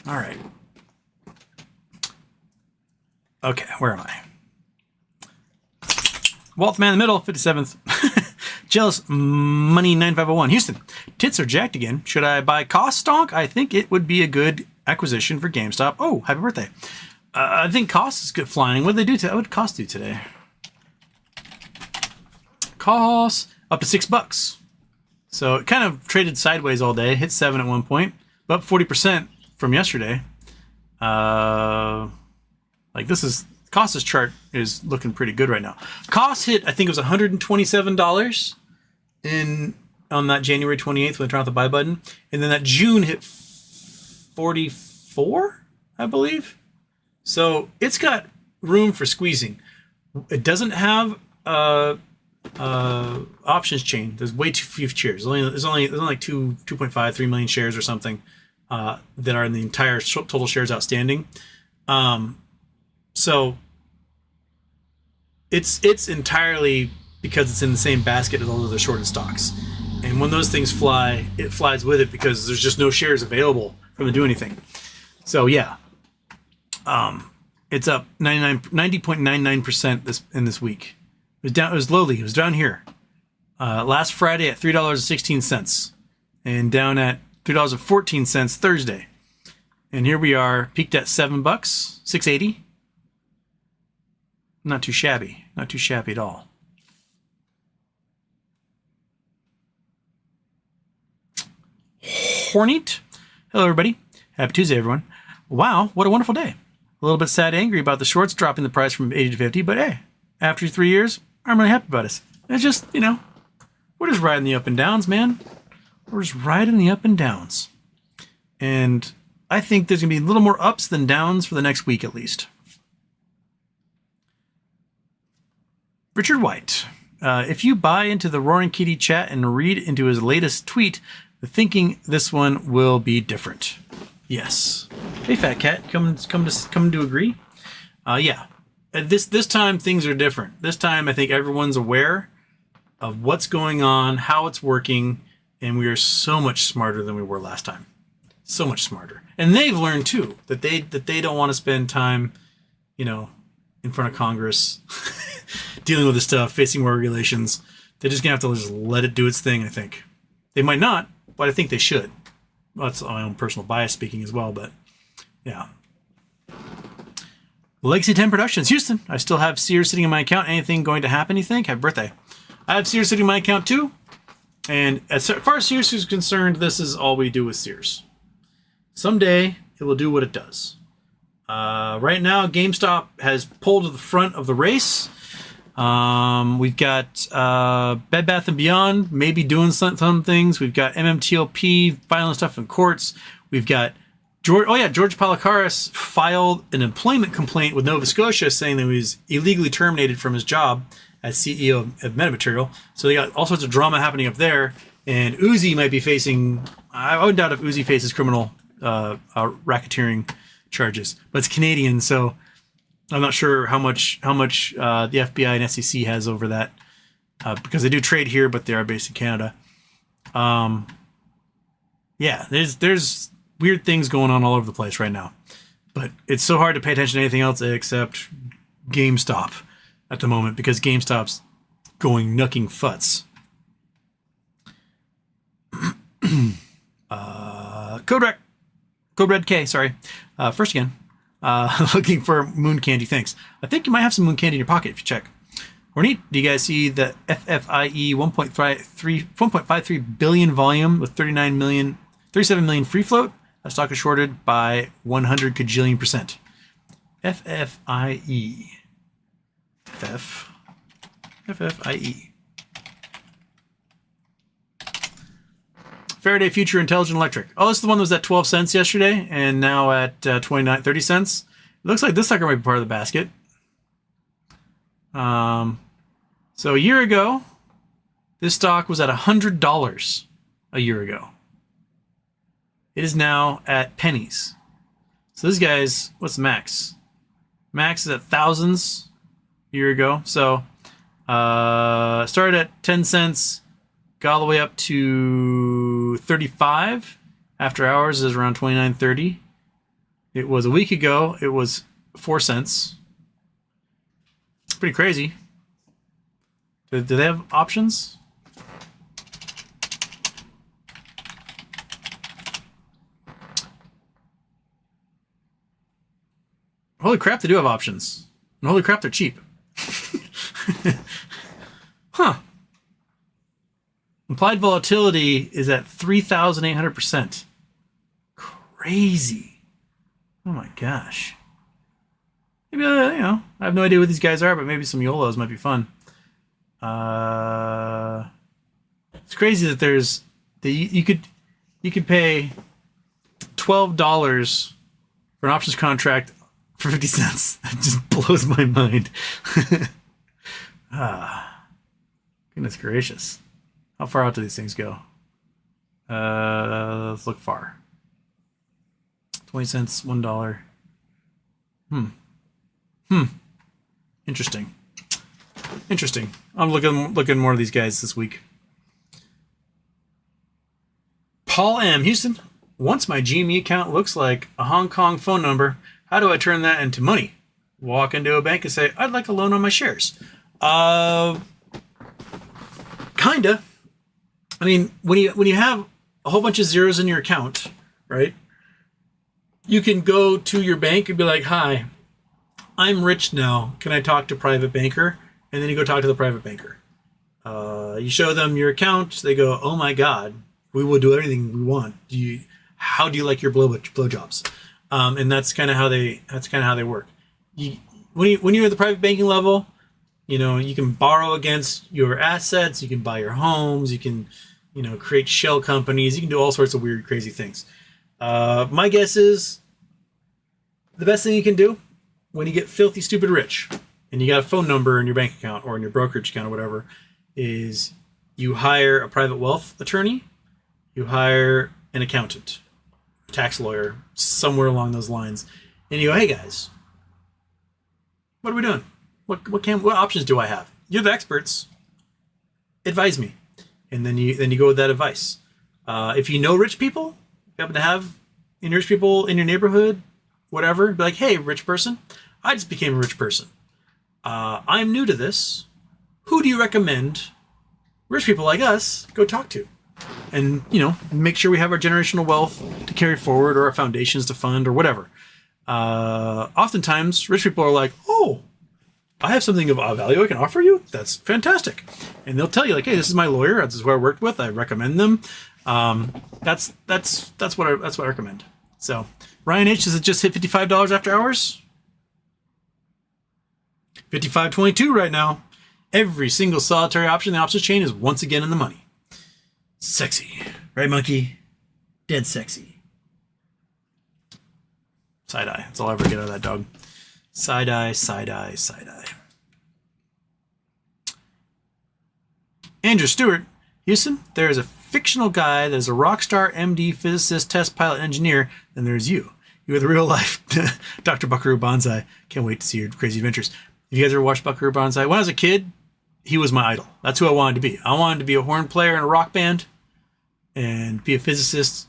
All right. Okay, where am I? Walt Man in the middle, 57th. Jealous Money 9501. Houston, tits are jacked again. Should I buy Cost Stonk? I think it would be a good acquisition for GameStop. Oh, happy birthday. I think Cost is good flying. What did they do today? What did Cost do today? Cost up to $6. So it kind of traded sideways all day. Hit 7 at one point, but up 40% from yesterday. Like this is Cost's chart is looking pretty good right now. Cost hit, I think it was $127 on that January 28th when they turned off the buy button, and then that June hit 44, I believe. So it's got room for squeezing. It doesn't have options chain. There's way too few shares. There's only like 2.5, 3 million shares or something that are in the entire total shares outstanding. So it's entirely because it's in the same basket as all of the shorted stocks. And when those things fly, it flies with it because there's just no shares available for them to do anything. So yeah, it's up 90.99% this week. It was down. It was lowly. It was down here last Friday at $3.16, and down at $3.14 Thursday. And here we are, peaked at $7, $6.80. Not too shabby. Not too shabby at all. Hornet. Hello, everybody. Happy Tuesday, everyone. Wow, what a wonderful day. A little bit sad, angry about the shorts dropping the price from 80 to 50, but hey, after 3 years, I'm really happy about it. It's just, we're just riding the up and downs, man. We're just riding the up and downs. And I think there's going to be a little more ups than downs for the next week at least. Richard White. If you buy into the Roaring Kitty chat and read into his latest tweet, the thinking this one will be different. Yes. Hey, Fat Cat, come to agree. Yeah. This time things are different. This time I think everyone's aware of what's going on, how it's working, and we are so much smarter than we were last time. So much smarter. And they've learned too that they don't want to spend time, in front of Congress dealing with this stuff, facing more regulations. They're just gonna have to just let it do its thing, I think. They might not, but I think they should. Well, that's my own personal bias speaking as well, but yeah. Legacy 10 Productions, Houston. I still have Sears sitting in my account. Anything going to happen, you think? Happy birthday. I have Sears sitting in my account too. And as far as Sears is concerned, this is all we do with Sears. Someday it will do what it does. Right now, GameStop has pulled to the front of the race. We've got Bed Bath & Beyond maybe doing some things. We've got MMTLP filing stuff in courts. We've got George Palikaris filed an employment complaint with Nova Scotia saying that he was illegally terminated from his job as CEO of Metamaterial. So they got all sorts of drama happening up there. And Uzi might be facing, I would doubt if Uzi faces criminal racketeering charges, but it's Canadian, so I'm not sure how much the FBI and SEC has over that because they do trade here, but they are based in Canada. Yeah, there's weird things going on all over the place right now. But it's so hard to pay attention to anything else except GameStop at the moment because GameStop's going nucking futs. Code Red K, sorry. First again. Looking for moon candy, thanks. I think you might have some moon candy in your pocket if you check. Or neat. Do you guys see the FFIE 1.53 billion volume with 37 million free float? That stock is shorted by 100 kajillion %. FFIE. FFIE. Faraday Future Intelligent Electric. Oh, this is the one that was at 12 cents yesterday and now at 30 cents. It looks like this sucker might be part of the basket. So a year ago, this stock was at $100 a year ago. It is now at pennies. So this guy's, what's the max? Max is at thousands a year ago. So started at 10 cents, got all the way up to 35. After hours is around 29.30. It was a week ago, it was 4 cents. It's pretty crazy. Do they have options? Holy crap, they do have options. And holy crap, they're cheap. Huh. Implied volatility is at 3,800%. Crazy. Oh my gosh. Maybe, I have no idea what these guys are, but maybe some YOLOs might be fun. It's crazy that you could pay $12 for an options contract for 50 cents. That just blows my mind. Goodness gracious. How far out do these things go? Let's look far. 20 cents, $1. Interesting. I'm looking more of these guys this week. Paul M. Houston. Once my GME account looks like a Hong Kong phone number, how do I turn that into money? Walk into a bank and say, I'd like a loan on my shares. Kinda. I mean, when you have a whole bunch of zeros in your account, right? You can go to your bank and be like, hi, I'm rich now. Can I talk to a private banker? And then you go talk to the private banker. You show them your account. They go, oh my God, we will do everything we want. How do you like your blowjobs? And that's kind of how they work. When you're at the private banking level, you can borrow against your assets. You can buy your homes. You can, create shell companies. You can do all sorts of weird, crazy things. My guess is the best thing you can do when you get filthy, stupid rich and you got a phone number in your bank account or in your brokerage account or whatever, is you hire a private wealth attorney, you hire an accountant, tax lawyer, somewhere along those lines, and you go, hey guys, what are we doing? What options do I have? You're the experts. Advise me. And then you go with that advice. If you know rich people, you happen to have rich people in your neighborhood, whatever, be like, hey, rich person, I just became a rich person. I'm new to this. Who do you recommend rich people like us go talk to? And, make sure we have our generational wealth to carry forward or our foundations to fund or whatever. Oftentimes, rich people are like, oh, I have something of value I can offer you. That's fantastic. And they'll tell you like, hey, this is my lawyer. This is who I worked with. I recommend them. That's what I recommend. So Ryan H, does it just hit $55 after hours? 55.22 right now. Every single solitary option in the options chain is once again in the money. Sexy. Right, monkey? Dead sexy. Side eye. That's all I ever get out of that dog. Side eye, side eye, side eye. Andrew Stewart. Houston, there is a fictional guy that is a rock star MD, physicist, test pilot, engineer, and there's you. You are the real life Dr. Buckaroo Banzai. Can't wait to see your crazy adventures. Have you guys ever watched Buckaroo Banzai? When I was a kid, he was my idol. That's who I wanted to be. I wanted to be a horn player in a rock band. and be a physicist.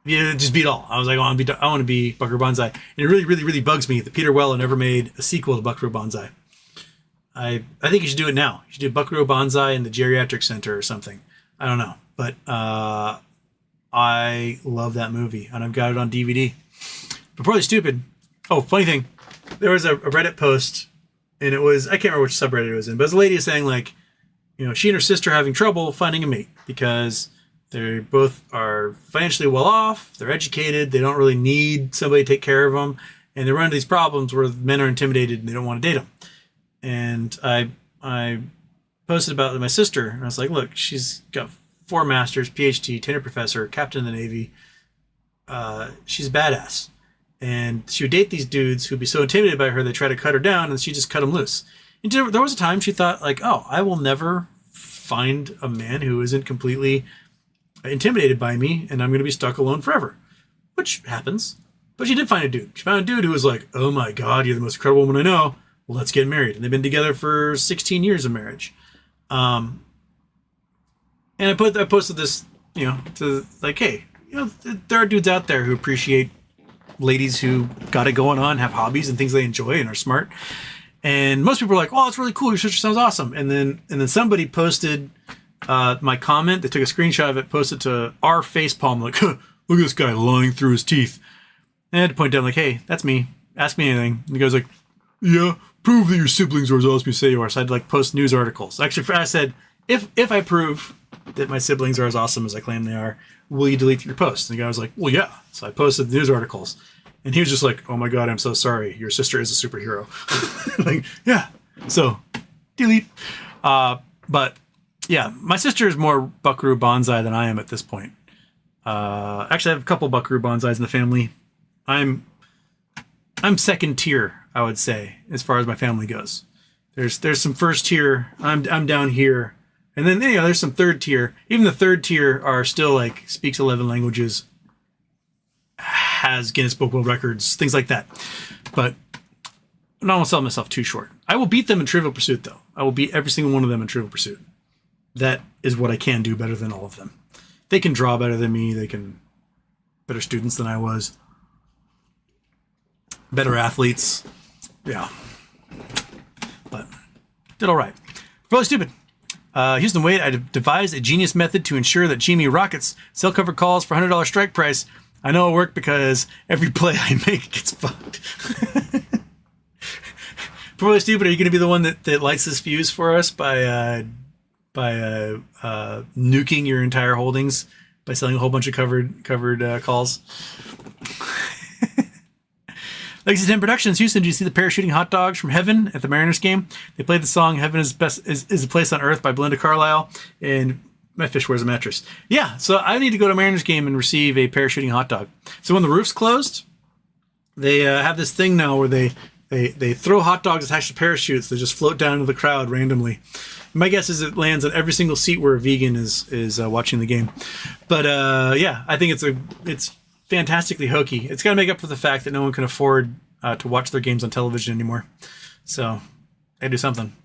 Yeah, just beat all. I was like, I want to be Buckaroo Banzai. And it really, really, really bugs me that Peter Weller never made a sequel to Buckaroo Banzai. I think you should do it now. You should do Buckaroo Banzai in the Geriatric Center or something. I don't know. But I love that movie, and I've got it on DVD. But probably stupid. Oh, funny thing. There was a Reddit post, and it was, I can't remember which subreddit it was in, but it was a lady saying, like, you know, she and her sister are having trouble finding a mate because they both are financially well off, they're educated, they don't really need somebody to take care of them, and they run into these problems where men are intimidated and they don't want to date them. And I posted about my sister, and I was like, look, she's got 4 masters, PhD, tenure professor, captain in the Navy. She's a badass. And she would date these dudes who'd be so intimidated by her, they try to cut her down, and she just cut them loose. And there was a time she thought, like, oh, I will never find a man who isn't completely intimidated by me, and I'm going to be stuck alone forever. Which happens. But she did find a dude. She found a dude who was like, oh my God, you're the most incredible woman I know. Well, let's get married. And they've been together for 16 years of marriage. And I posted this, you know, to like, hey, you know, there are dudes out there who appreciate ladies who got it going on, have hobbies and things they enjoy and are smart. And most people are like, oh, it's really cool. Your sister sounds awesome. And then somebody posted my comment. They took a screenshot of it, posted to our facepalm, like, huh, look at this guy lying through his teeth. And I had to point down, like, hey, that's me. Ask me anything. And the guy's like, yeah, prove that your siblings are as awesome as you say you are. So I had to, like, post news articles. Actually, I said, if I prove that my siblings are as awesome as I claim they are, will you delete your post? And the guy was like, well, yeah. So I posted the news articles. And he was just like, oh my God, I'm so sorry. Your sister is a superhero. Like, yeah. So, delete. But, yeah, my sister is more Buckaroo Banzai than I am at this point. Actually, I have a couple Buckaroo Banzais in the family. I'm second tier, I would say, as far as my family goes. There's some first tier. I'm down here. And then, you know, there's some third tier. Even the third tier are still, like, speaks 11 languages, has Guinness Book of World Records, things like that. But I don't want to sell myself too short. I will beat them in Trivial Pursuit, though. I will beat every single one of them in Trivial Pursuit. That is what I can do better than all of them. They can draw better than me. They can better students than I was. Better athletes. Yeah. But did all right. Probably stupid. Houston Wade, I devised a genius method to ensure that Gmail rockets sell covered calls for $100 strike price. I know it'll work because every play I make gets fucked. Probably stupid. Are you going to be the one that lights this fuse for us by nuking your entire holdings by selling a whole bunch of covered calls? Legacy 10 Productions, Houston. Did you see the parachuting hot dogs from Heaven at the Mariners game? They played the song "Heaven is Best is a Place on Earth" by Belinda Carlisle, and my fish wears a mattress. Yeah, so I need to go to a Mariners game and receive a parachuting hot dog. So when the roof's closed, they have this thing now where they throw hot dogs attached to parachutes that just float down into the crowd randomly. My guess is it lands on every single seat where a vegan is watching the game. But yeah, I think it's fantastically hokey. It's got to make up for the fact that no one can afford to watch their games on television anymore. So I do something.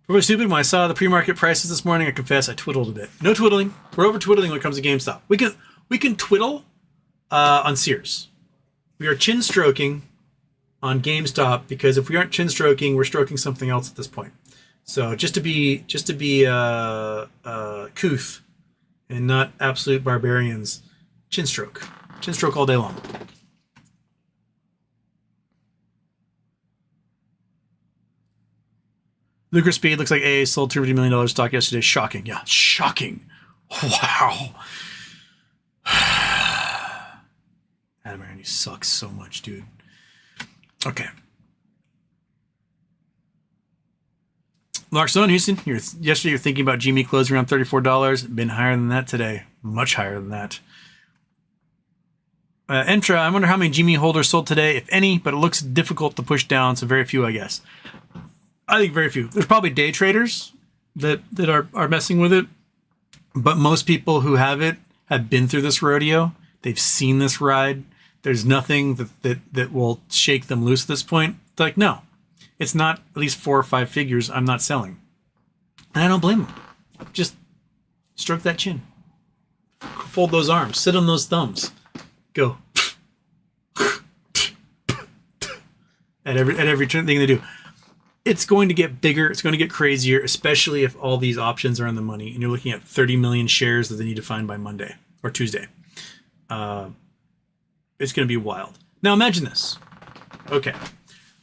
Probably stupid. When I saw the pre-market prices this morning, I confess I twiddled a bit. No twiddling. We're over twiddling when it comes to GameStop. We can twiddle on Sears. We are chin stroking on GameStop because if we aren't chin stroking, we're stroking something else at this point. So just to be couth and not absolute barbarians, chin stroke all day long. Lucre Speed looks like AA sold $250 million stock yesterday. Shocking. Yeah, shocking. Wow. Adam Aaron, you suck so much, dude. Okay. Larson, Houston, yesterday you're thinking about Gmail closing around $34. Been higher than that today. Much higher than that. Entra, I wonder how many Gmail holders sold today, if any, but it looks difficult to push down, so very few, I guess. I think very few. There's probably day traders that are messing with it, but most people who have it have been through this rodeo. They've seen this ride. There's nothing that will shake them loose at this point. They're like, no, it's not at least 4 or 5 figures. I'm not selling. And I don't blame them. Just stroke that chin. Fold those arms. Sit on those thumbs. Go. At every thing they do. It's going to get bigger. It's going to get crazier, especially if all these options are in the money and you're looking at 30 million shares that they need to find by Monday or Tuesday. It's going to be wild. Now imagine this. Okay.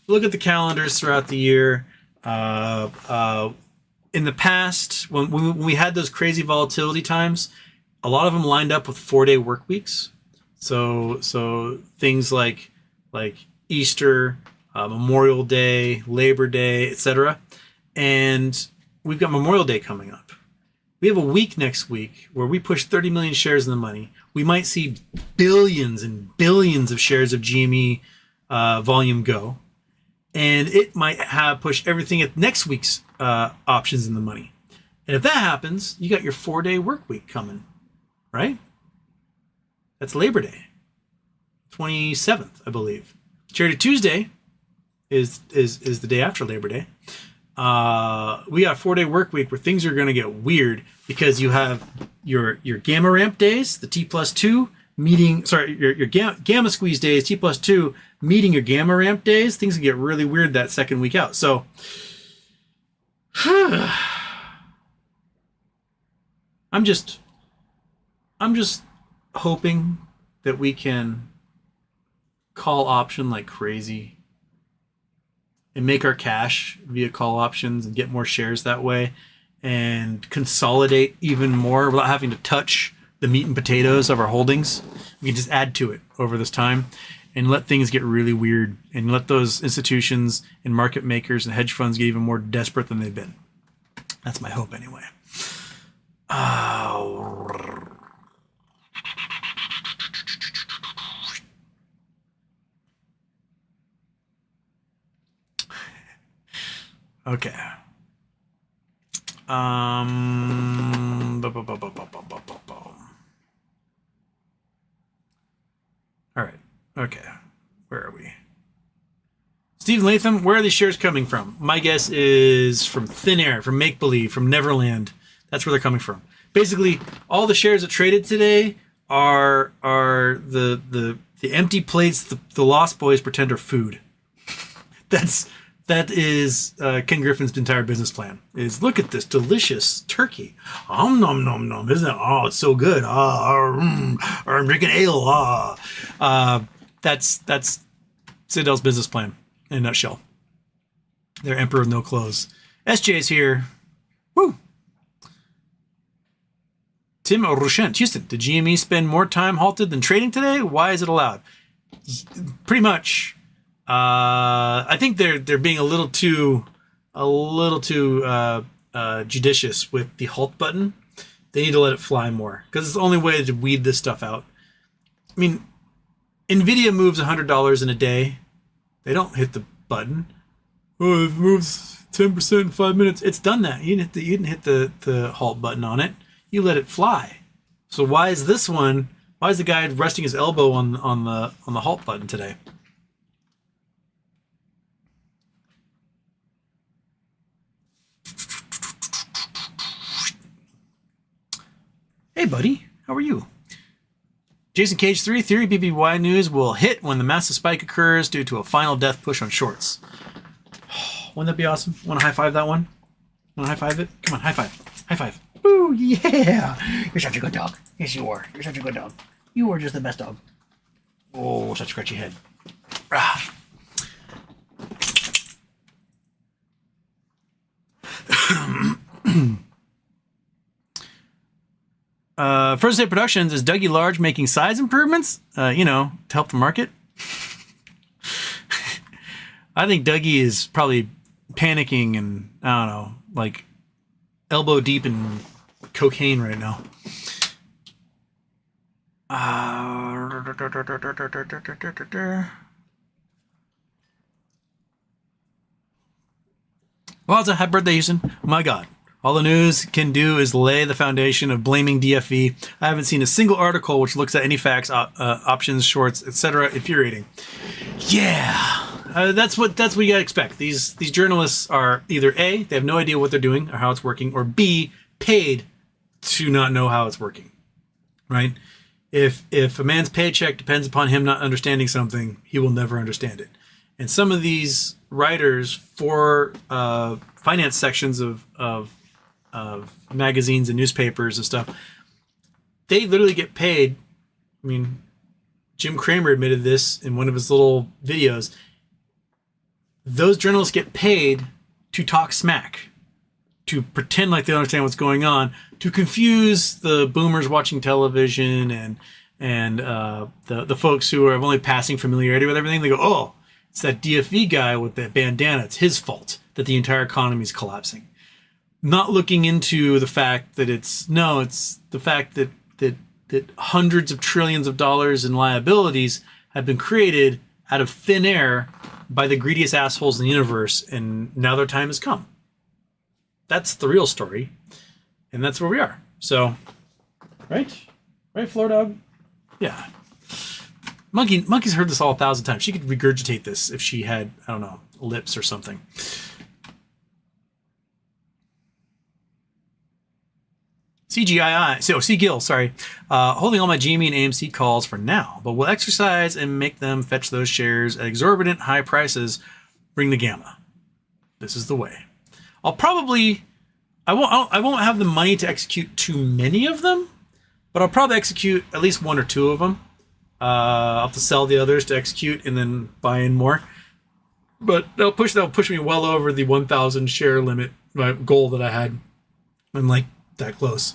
Look at the calendars throughout the year. In the past, when we had those crazy volatility times, a lot of them lined up with 4-day work weeks. So things like Easter, Memorial Day, Labor Day, etc. And we've got Memorial Day coming up. We have a week next week where we push 30 million shares in the money. We might see billions and billions of shares of GME volume go. And it might have pushed everything at next week's options in the money. And if that happens, you got your 4-day work week coming, right? That's Labor Day, 27th, I believe. Charity Tuesday is the day after Labor Day. We got a 4-day work week where things are going to get weird because you have your gamma ramp days, the T+2 meeting, your gamma squeeze days, T+2 meeting your gamma ramp days. Things can get really weird that second week out. So I'm just hoping that we can call option like crazy and make our cash via call options and get more shares that way and consolidate even more without having to touch the meat and potatoes of our holdings. We can just add to it over this time and let things get really weird and let those institutions and market makers and hedge funds get even more desperate than they've been. That's my hope anyway. Okay. All right. Okay. Where are we? Stephen Latham, where are these shares coming from? My guess is from thin air, from make-believe, from Neverland. That's where they're coming from. Basically, all the shares that traded today are the empty plates the Lost Boys pretend are food. That is Ken Griffin's entire business plan. Is look at this delicious turkey. Nom nom nom, isn't it? Oh, it's so good. I'm drinking ale. That's Citadel's business plan in a nutshell. They're emperor of no clothes. SJ's here. Woo. Tim Rushent, Houston. Did GME spend more time halted than trading today? Why is it allowed? Pretty much. I think they're being a little too judicious with the halt button. They need to let it fly more because it's the only way to weed this stuff out. I mean, Nvidia moves $100 in a day. They don't hit the button. Oh, it moves 10% in 5 minutes. It's done that. You didn't hit the halt button on it. You let it fly. So why is this one? Why is the guy resting his elbow on the halt button today? Hey, buddy. How are you? Jason Cage 3, Theory BBY news will hit when the massive spike occurs due to a final death push on shorts. Wouldn't that be awesome? Want to high five that one? Want to high five it? Come on, high five. High five. Ooh, yeah. You're such a good dog. Yes, you are. You're such a good dog. You are just the best dog. Oh, such a scratchy head. Ah. First Day Productions, is Dougie Large making size improvements? To help the market? I think Dougie is probably panicking and, I don't know, like elbow deep in cocaine right now. Well, it's a happy birthday, Houston. Oh my God. All the news can do is lay the foundation of blaming DFE. I haven't seen a single article which looks at any facts, options, shorts, etc. Infuriating. Yeah, That's what you gotta expect. These journalists are either A, they have no idea what they're doing or how it's working, or B, paid to not know how it's working. Right? If a man's paycheck depends upon him not understanding something, he will never understand it. And some of these writers for finance sections of magazines and newspapers and stuff, they literally get paid. I mean, Jim Cramer admitted this in one of his little videos. Those journalists get paid to talk smack, to pretend like they don't understand what's going on, to confuse the boomers watching television and the folks who are only passing familiarity with everything. They go, oh, it's that DFE guy with that bandana. It's his fault that the entire economy is collapsing. Not looking into the fact that it's the fact that hundreds of trillions of dollars in liabilities have been created out of thin air by the greediest assholes in the universe, and now their time has come. That's the real story, and that's where we are. So, right, Floor Dog, yeah. Monkey's heard this all 1,000 times. She could regurgitate this if she had, I don't know, lips or something. Gill, sorry. Holding all my GME and AMC calls for now, but will exercise and make them fetch those shares at exorbitant high prices. Bring the gamma. This is the way. I won't have the money to execute too many of them, but I'll probably execute at least one or two of them. I'll have to sell the others to execute and then buy in more. But that'll push me well over the 1,000 share limit goal that I had. I'm like that close.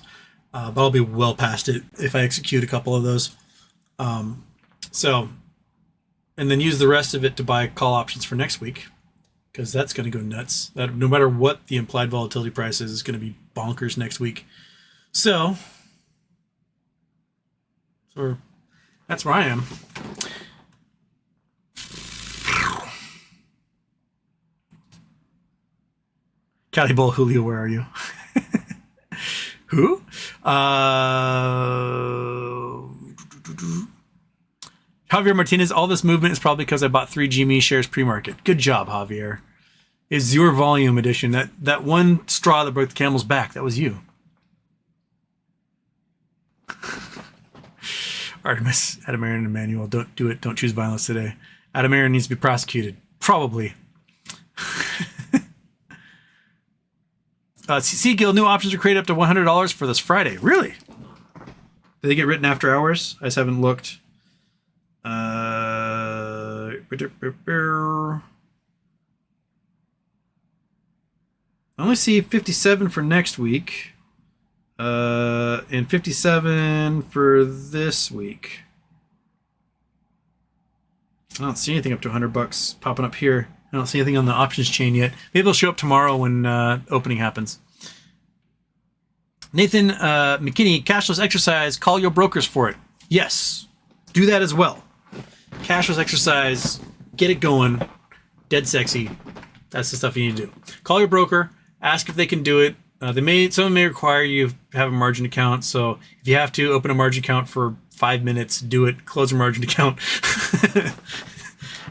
But I'll be well past it if I execute a couple of those. And then use the rest of it to buy call options for next week, because that's going to go nuts. That, no matter what the implied volatility price is, it's going to be bonkers next week. So that's where I am. Cali Bull Julio, where are you? Who? Javier Martinez, all this movement is probably because I bought 3 GME shares pre-market. Good job, Javier. It's your volume edition. That one straw that broke the camel's back, that was you. Artemis, Adam Aaron, and Emmanuel, don't do it. Don't choose violence today. Adam Aaron needs to be prosecuted. Probably. Seagill, new options are created up to $100 for this Friday. Really? Did they get written after hours? I just haven't looked. I only see 57 for next week. And 57 for this week. I don't see anything up to $100 popping up here. I don't see anything on the options chain yet. Maybe they'll show up tomorrow when opening happens. Nathan McKinney, cashless exercise, call your brokers for it. Yes, do that as well. Cashless exercise, get it going, dead sexy. That's the stuff you need to do. Call your broker, ask if they can do it. Some may require you to have a margin account, so if you have to open a margin account for 5 minutes, do it, close your margin account,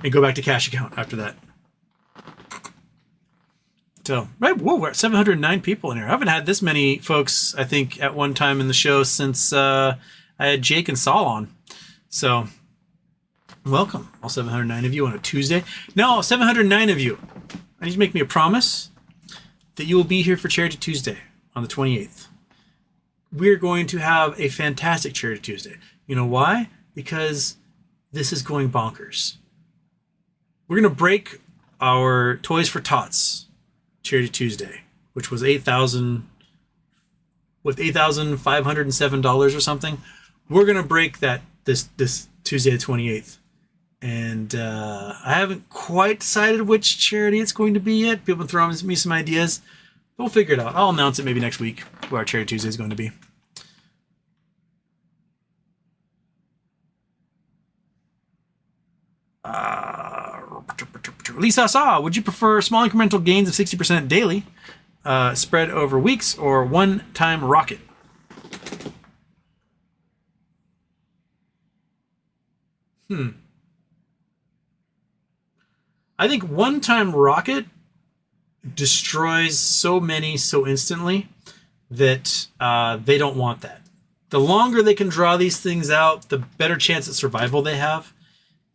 and go back to cash account after that. So, right, whoa, we're at 709 people in here. I haven't had this many folks, I think, at one time in the show since I had Jake and Saul on. So, welcome, all 709 of you on a Tuesday. No, 709 of you. I need to make me a promise that you will be here for Charity Tuesday on the 28th. We're going to have a fantastic Charity Tuesday. You know why? Because this is going bonkers. We're going to break our Toys for Tots Charity Tuesday, which was $8,507 or something. We're going to break that this Tuesday the 28th. And I haven't quite decided which charity it's going to be yet. People have been throwing me some ideas. But we'll figure it out. I'll announce it maybe next week who our Charity Tuesday is going to be. Lisa Saw, would you prefer small incremental gains of 60% daily, spread over weeks, or one-time rocket? I think one-time rocket destroys so many so instantly that they don't want that. The longer they can draw these things out, the better chance at survival they have.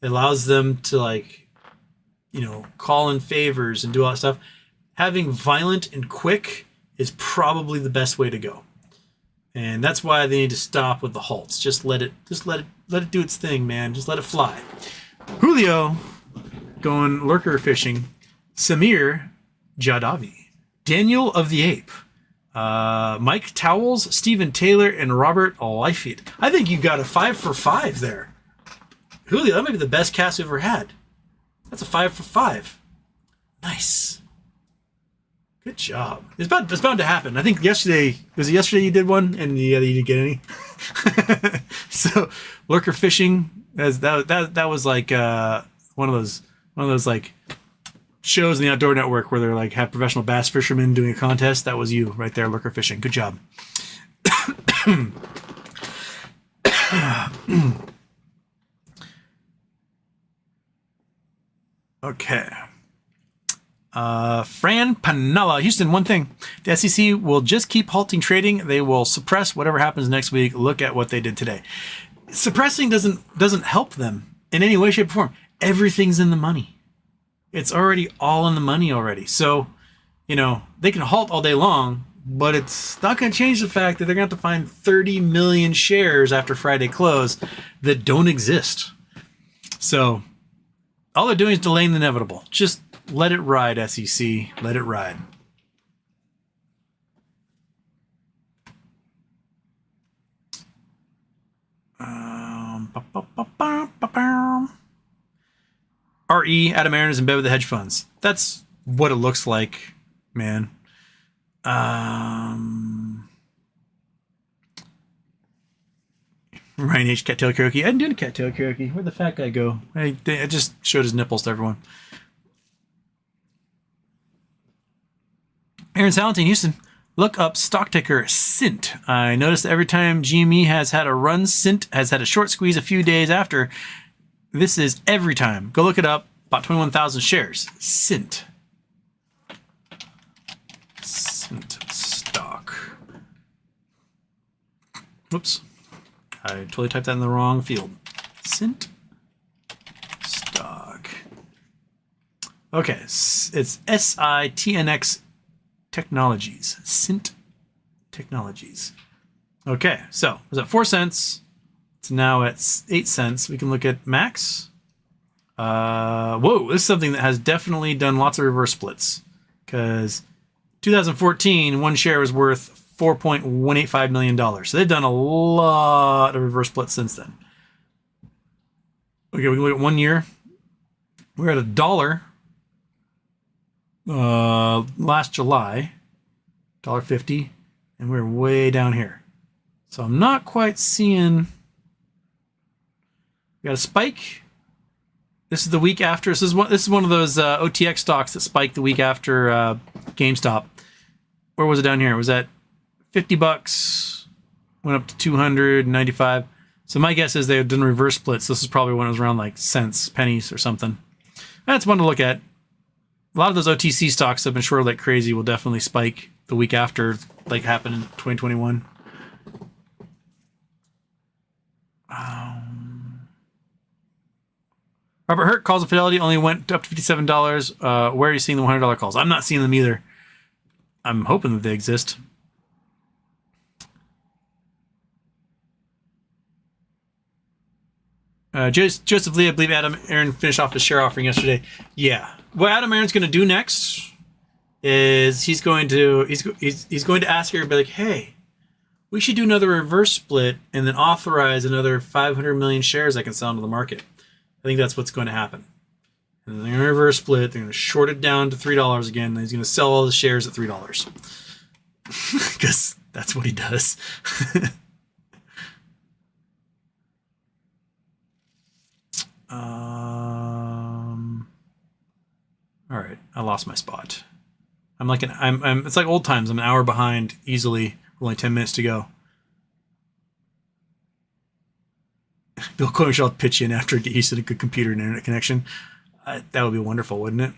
It allows them to, like, you know, call in favors and do all that stuff. Having violent and quick is probably the best way to go. And that's why they need to stop with the halts. Just let it do its thing, man. Just let it fly. Julio going lurker fishing. Samir Jadavi. Daniel of the Ape. Mike Towels, Stephen Taylor, and Robert Leifert. I think you got a 5 for 5 there. Julio, that might be the best cast we've ever had. That's a 5 for 5. Nice. Good job. It's bound to happen. I think yesterday you did one and the other you didn't get any. So lurker fishing, that was like one of those like shows in the Outdoor Network where they're like have professional bass fishermen doing a contest. That was you right there, lurker fishing. Good job. Okay. Fran Panella, Houston, one thing. The SEC will just keep halting trading. They will suppress whatever happens next week. Look at what they did today. Suppressing doesn't help them in any way, shape, or form. Everything's in the money. It's already all in the money already. So, you know, they can halt all day long, but it's not going to change the fact that they're going to have to find 30 million shares after Friday close that don't exist. So all they're doing is delaying the inevitable. Just let it ride, SEC. Let it ride. RE, Adam Aaron is in bed with the hedge funds. That's what it looks like, man. Ryan H. Cattail karaoke. I didn't do a cattail karaoke. Where'd the fat guy go? I just showed his nipples to everyone. Aaron Salentine, Houston. Look up stock ticker Cint. I noticed that every time GME has had a run, Cint has had a short squeeze a few days after. This is every time. Go look it up. About 21,000 shares. Cint. Cint stock. Whoops. I totally typed that in the wrong field. Cint stock. Okay. It's SITNX Technologies. Cint Technologies. Okay. So it was at 4 cents. It's now at 8 cents. We can look at Max. Whoa, this is something that has definitely done lots of reverse splits. Because 2014, one share was worth $4.185 million. So they've done a lot of reverse splits since then. Okay, we can look at 1 year. We're at $1 last July. $1.50. And we're way down here. So I'm not quite seeing... We got a spike. This is the week after. This is one of those OTX stocks that spiked the week after GameStop. Where was it down here? It was at $50. Went up to 295. So my guess is they had done reverse splits. This is probably when it was around like cents, pennies, or something. That's one to look at. A lot of those OTC stocks have been shorted like crazy. Will definitely spike the week after, like happened in 2021. Robert Hurt calls of Fidelity only went up to $57. Where are you seeing the $100 calls? I'm not seeing them either. I'm hoping that they exist. Joseph Lee, I believe Adam Aaron finished off his share offering yesterday. Yeah. What Adam Aaron's going to do next is he's going to ask everybody, like, hey, we should do another reverse split and then authorize another 500 million shares I can sell into the market. I think that's what's going to happen. And then they're going to reverse split. They're going to short it down to $3 again. And he's going to sell all the shares at $3. Because that's what he does. All right. I lost my spot. It's like old times. I'm an hour behind easily. Only 10 minutes to go. Bill Cohen shall pitch in after I get used to a good computer and internet connection. That would be wonderful, wouldn't it?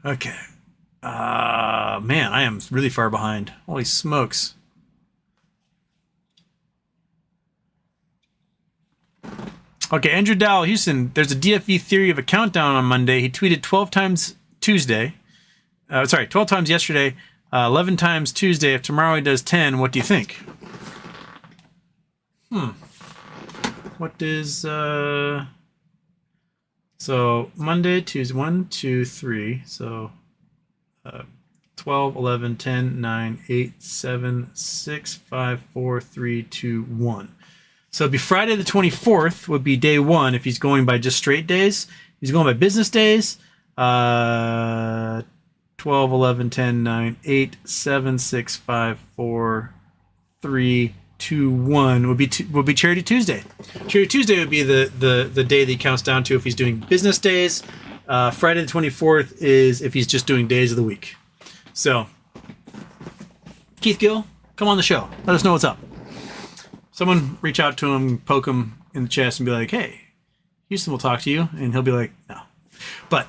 Okay. Man, I am really far behind. Holy smokes. Okay, Andrew Dowell, Houston. There's a DFE theory of a countdown on Monday. He tweeted 12 times Tuesday. 12 times yesterday, 11 times Tuesday. If tomorrow he does 10, what do you think? What is, so Monday, Tuesday, 1, 2, 3. So 12, 11, 10, 9, 8, 7, 6, 5, 4, 3, 2, 1. So it'd be Friday the 24th would be day one if he's going by just straight days. If he's going by business days. 12, 11, 10, 9, 8, 7, 6, 5, 4, 3, 2, 1 would be Charity Tuesday. Charity Tuesday would be the day that he counts down to if he's doing business days. Friday the 24th is if he's just doing days of the week. So, Keith Gill, come on the show. Let us know what's up. Someone reach out to him, poke him in the chest and be like, hey, Houston will talk to you. And he'll be like, no. But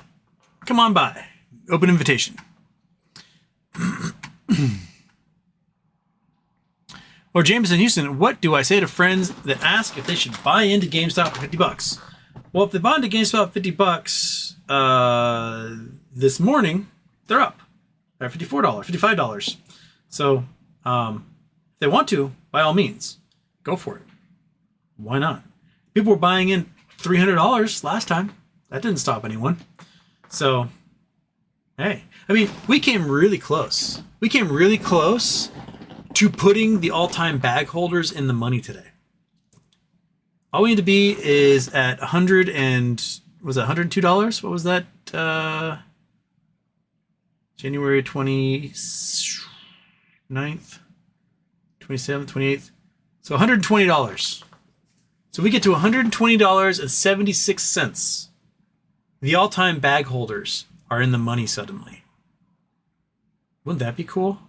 come on by. Open invitation. Or James in Houston, what do I say to friends that ask if they should buy into GameStop for $50? Well, if they bought into GameStop $50 this morning, they're up. They're $54, $55. So if they want to, by all means, go for it. Why not? People were buying in $300 last time. That didn't stop anyone. So, hey. I mean, we came really close. We came really close to putting the all-time bag holders in the money today. All we need to be is at $102? What was that? January 29th, 27th, 28th. So $120. So we get to $120.76. The all-time bag holders are in the money suddenly. Wouldn't that be cool?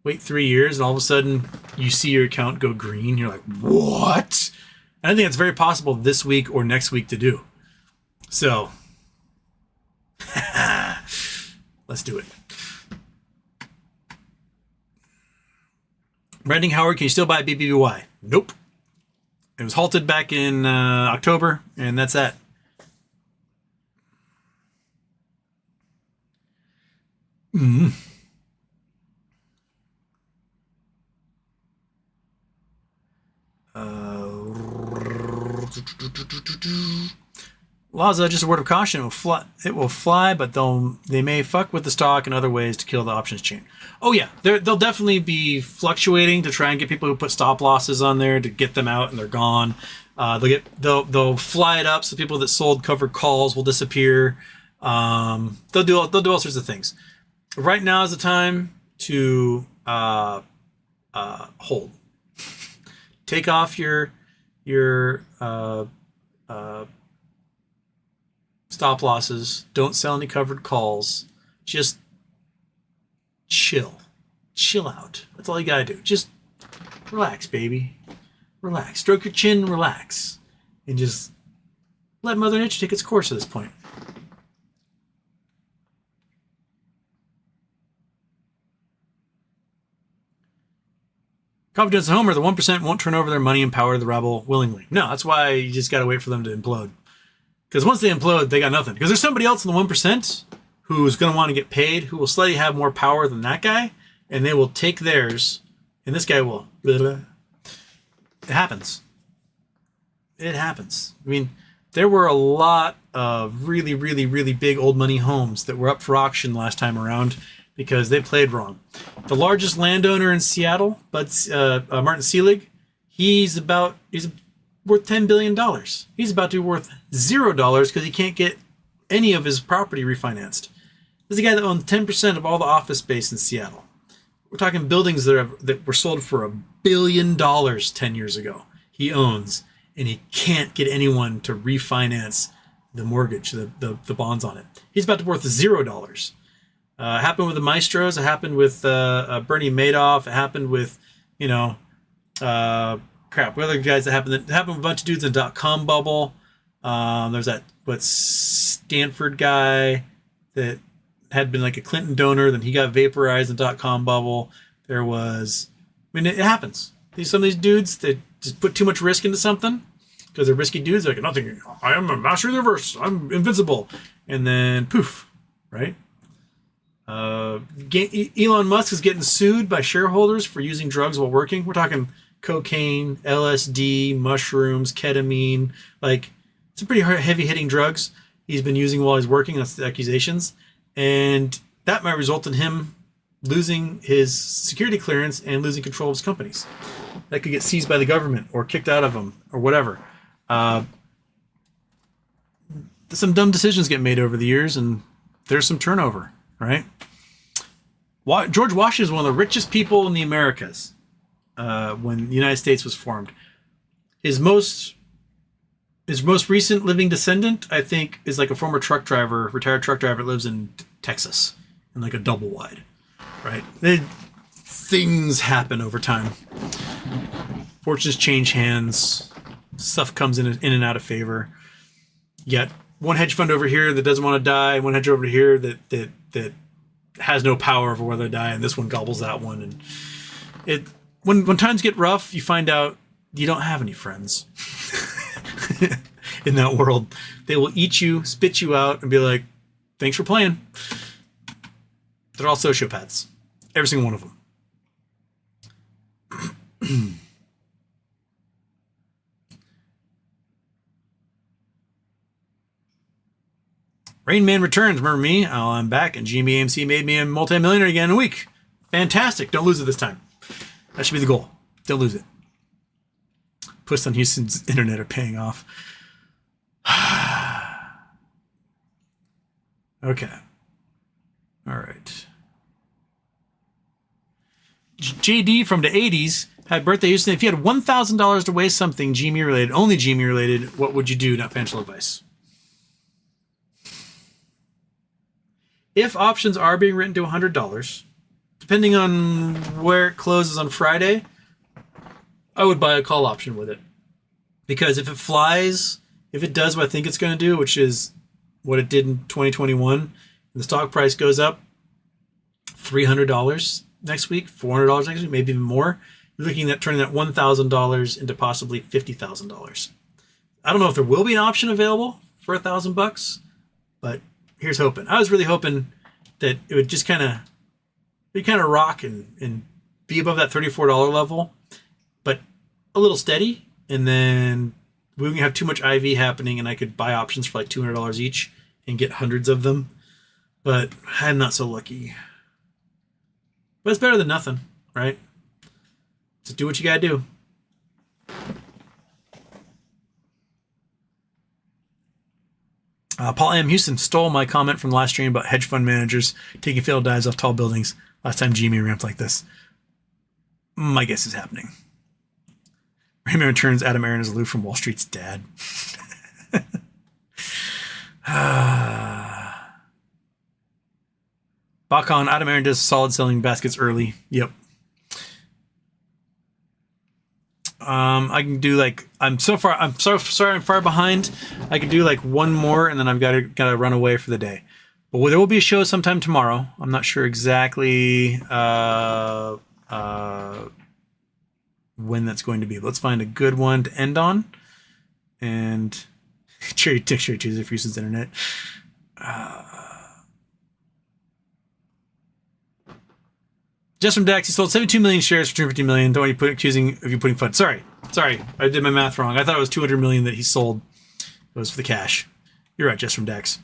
Wait 3 years and all of a sudden you see your account go green. You're like, what? And I think it's very possible this week or next week to do. So, let's do it. Brandon Howard, can you still buy BBBY? Nope. It was halted back in October, and that's that. Laza, just a word of caution. It will fly, but they may fuck with the stock in other ways to kill the options chain. Oh yeah, they'll definitely be fluctuating to try and get people who put stop losses on there to get them out, and they're gone. They'll fly it up, so people that sold covered calls will disappear. They'll do all sorts of things. Right now is the time to hold. Take off your stop losses. Don't sell any covered calls. Just chill out. That's all you gotta do. Just relax, baby. Relax. Stroke your chin, relax, and just let Mother Nature take its course at this point. Confidence in Homer, the 1% won't turn over their money and power to the rabble willingly. No, that's why you just got to wait for them to implode. Because once they implode, they got nothing. Because there's somebody else in the 1% who's going to want to get paid, who will slightly have more power than that guy, and they will take theirs, and this guy will... It happens. It happens. I mean, there were a lot of really, really, really big old money homes that were up for auction last time around, because they played wrong. The largest landowner in Seattle, Martin Selig, he's worth $10 billion. He's about to be worth $0 because he can't get any of his property refinanced. This is a guy that owns 10% of all the office space in Seattle. We're talking buildings that were sold for $1 billion 10 years ago. He owns, and he can't get anyone to refinance the mortgage, the bonds on it. He's about to be worth $0. It happened with the Maestros. It happened with Bernie Madoff. It happened with you know, crap. What other guys that happened? That happened with a bunch of dudes in the .com bubble. There's that Stanford guy that had been like a Clinton donor, then he got vaporized in the .com bubble. There was, I mean, it happens. Some of these dudes that just put too much risk into something because they're risky dudes. They're like, nothing. I am a master of the universe. I'm invincible, and then poof, right? Elon Musk is getting sued by shareholders for using drugs while working. We're talking cocaine, LSD, mushrooms, ketamine. Like, some pretty heavy hitting drugs he's been using while he's working. That's the accusations. And that might result in him losing his security clearance and losing control of his companies. That could get seized by the government or kicked out of them or whatever. Some dumb decisions get made over the years, and there's some turnover, right? George Washington is one of the richest people in the Americas when the United States was formed. His most recent living descendant, I think, is like a former retired truck driver that lives in Texas, in like a double wide, right? Things happen over time. Fortunes change hands. Stuff comes in and out of favor. You got one hedge fund over here that doesn't want to die, one hedge over here that has no power over whether they die, and this one gobbles that one. And when times get rough, you find out you don't have any friends. In that world, they will eat you, spit you out, and be like, thanks for playing. They're all sociopaths. Every single one of them. Rain Man returns. Remember me? Oh, I'm back, and GMBAMC made me a multimillionaire again in a week. Fantastic. Don't lose it this time. That should be the goal. Don't lose it. Push on Houston's internet are paying off. Okay. All right. JD from the 80s had birthday Houston. If you had $1,000 to waste something GME related, only GME related, what would you do? Not financial advice. If options are being written to $100, depending on where it closes on Friday, I would buy a call option with it. Because if it flies, if it does what I think it's going to do, which is what it did in 2021, and the stock price goes up $300 next week, $400 next week, maybe even more, you're looking at turning that $1,000 into possibly $50,000. I don't know if there will be an option available for $1,000, but here's hoping. I was really hoping that it would just kind of rock and be above that $34 level, but a little steady, and then we wouldn't have too much IV happening, and I could buy options for like $200 each and get hundreds of them. But I'm not so lucky. But it's better than nothing, right? So do what you gotta do. Paul M. Houston stole my comment from the last stream about hedge fund managers taking failed dives off tall buildings. Last time GME ramped like this. My guess is happening. Raymond returns. Adam Aaron is aloof from Wall Street's dad. Bakon, Adam Aaron does solid selling baskets early. Yep. I can do like, I'm so sorry I'm far behind. I can do like one more and then I've gotta run away for the day. But there will be a show sometime tomorrow. I'm not sure exactly when that's going to be. But let's find a good one to end on. And Cherry Tuesday for Houston's internet. Just from Dax, he sold 72 million shares for 250 million. Don't want you accusing of you putting funds. Sorry, I did my math wrong. I thought it was 200 million that he sold. It was for the cash. You're right, just from Dax.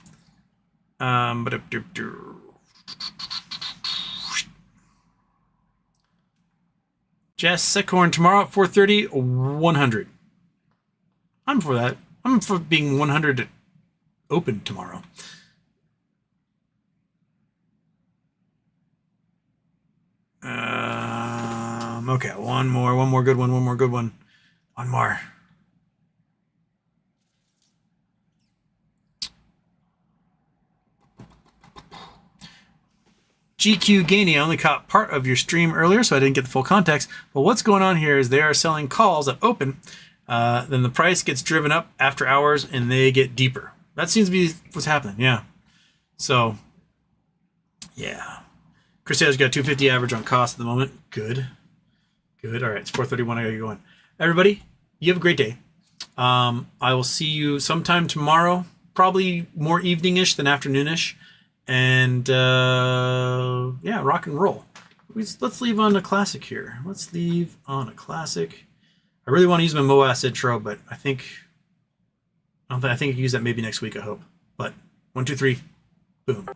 Jess Secorn tomorrow at 4:30, 100. I'm for that. I'm for being 100 open tomorrow. Okay, one more good one. One more. GQ Gainey, I only caught part of your stream earlier, so I didn't get the full context. But what's going on here is they are selling calls at open. Then the price gets driven up after hours, and they get deeper. That seems to be what's happening, yeah. So, yeah. Crusader's got 250 average on cost at the moment. Good. Good. All right, it's 4:31. I gotta get going. Everybody, you have a great day. I will see you sometime tomorrow, probably more evening-ish than afternoon-ish. And yeah, rock and roll. Let's leave on a classic here. Let's leave on a classic. I really want to use my Moas intro, but I think I can use that maybe next week, I hope. But 1, 2, 3, boom.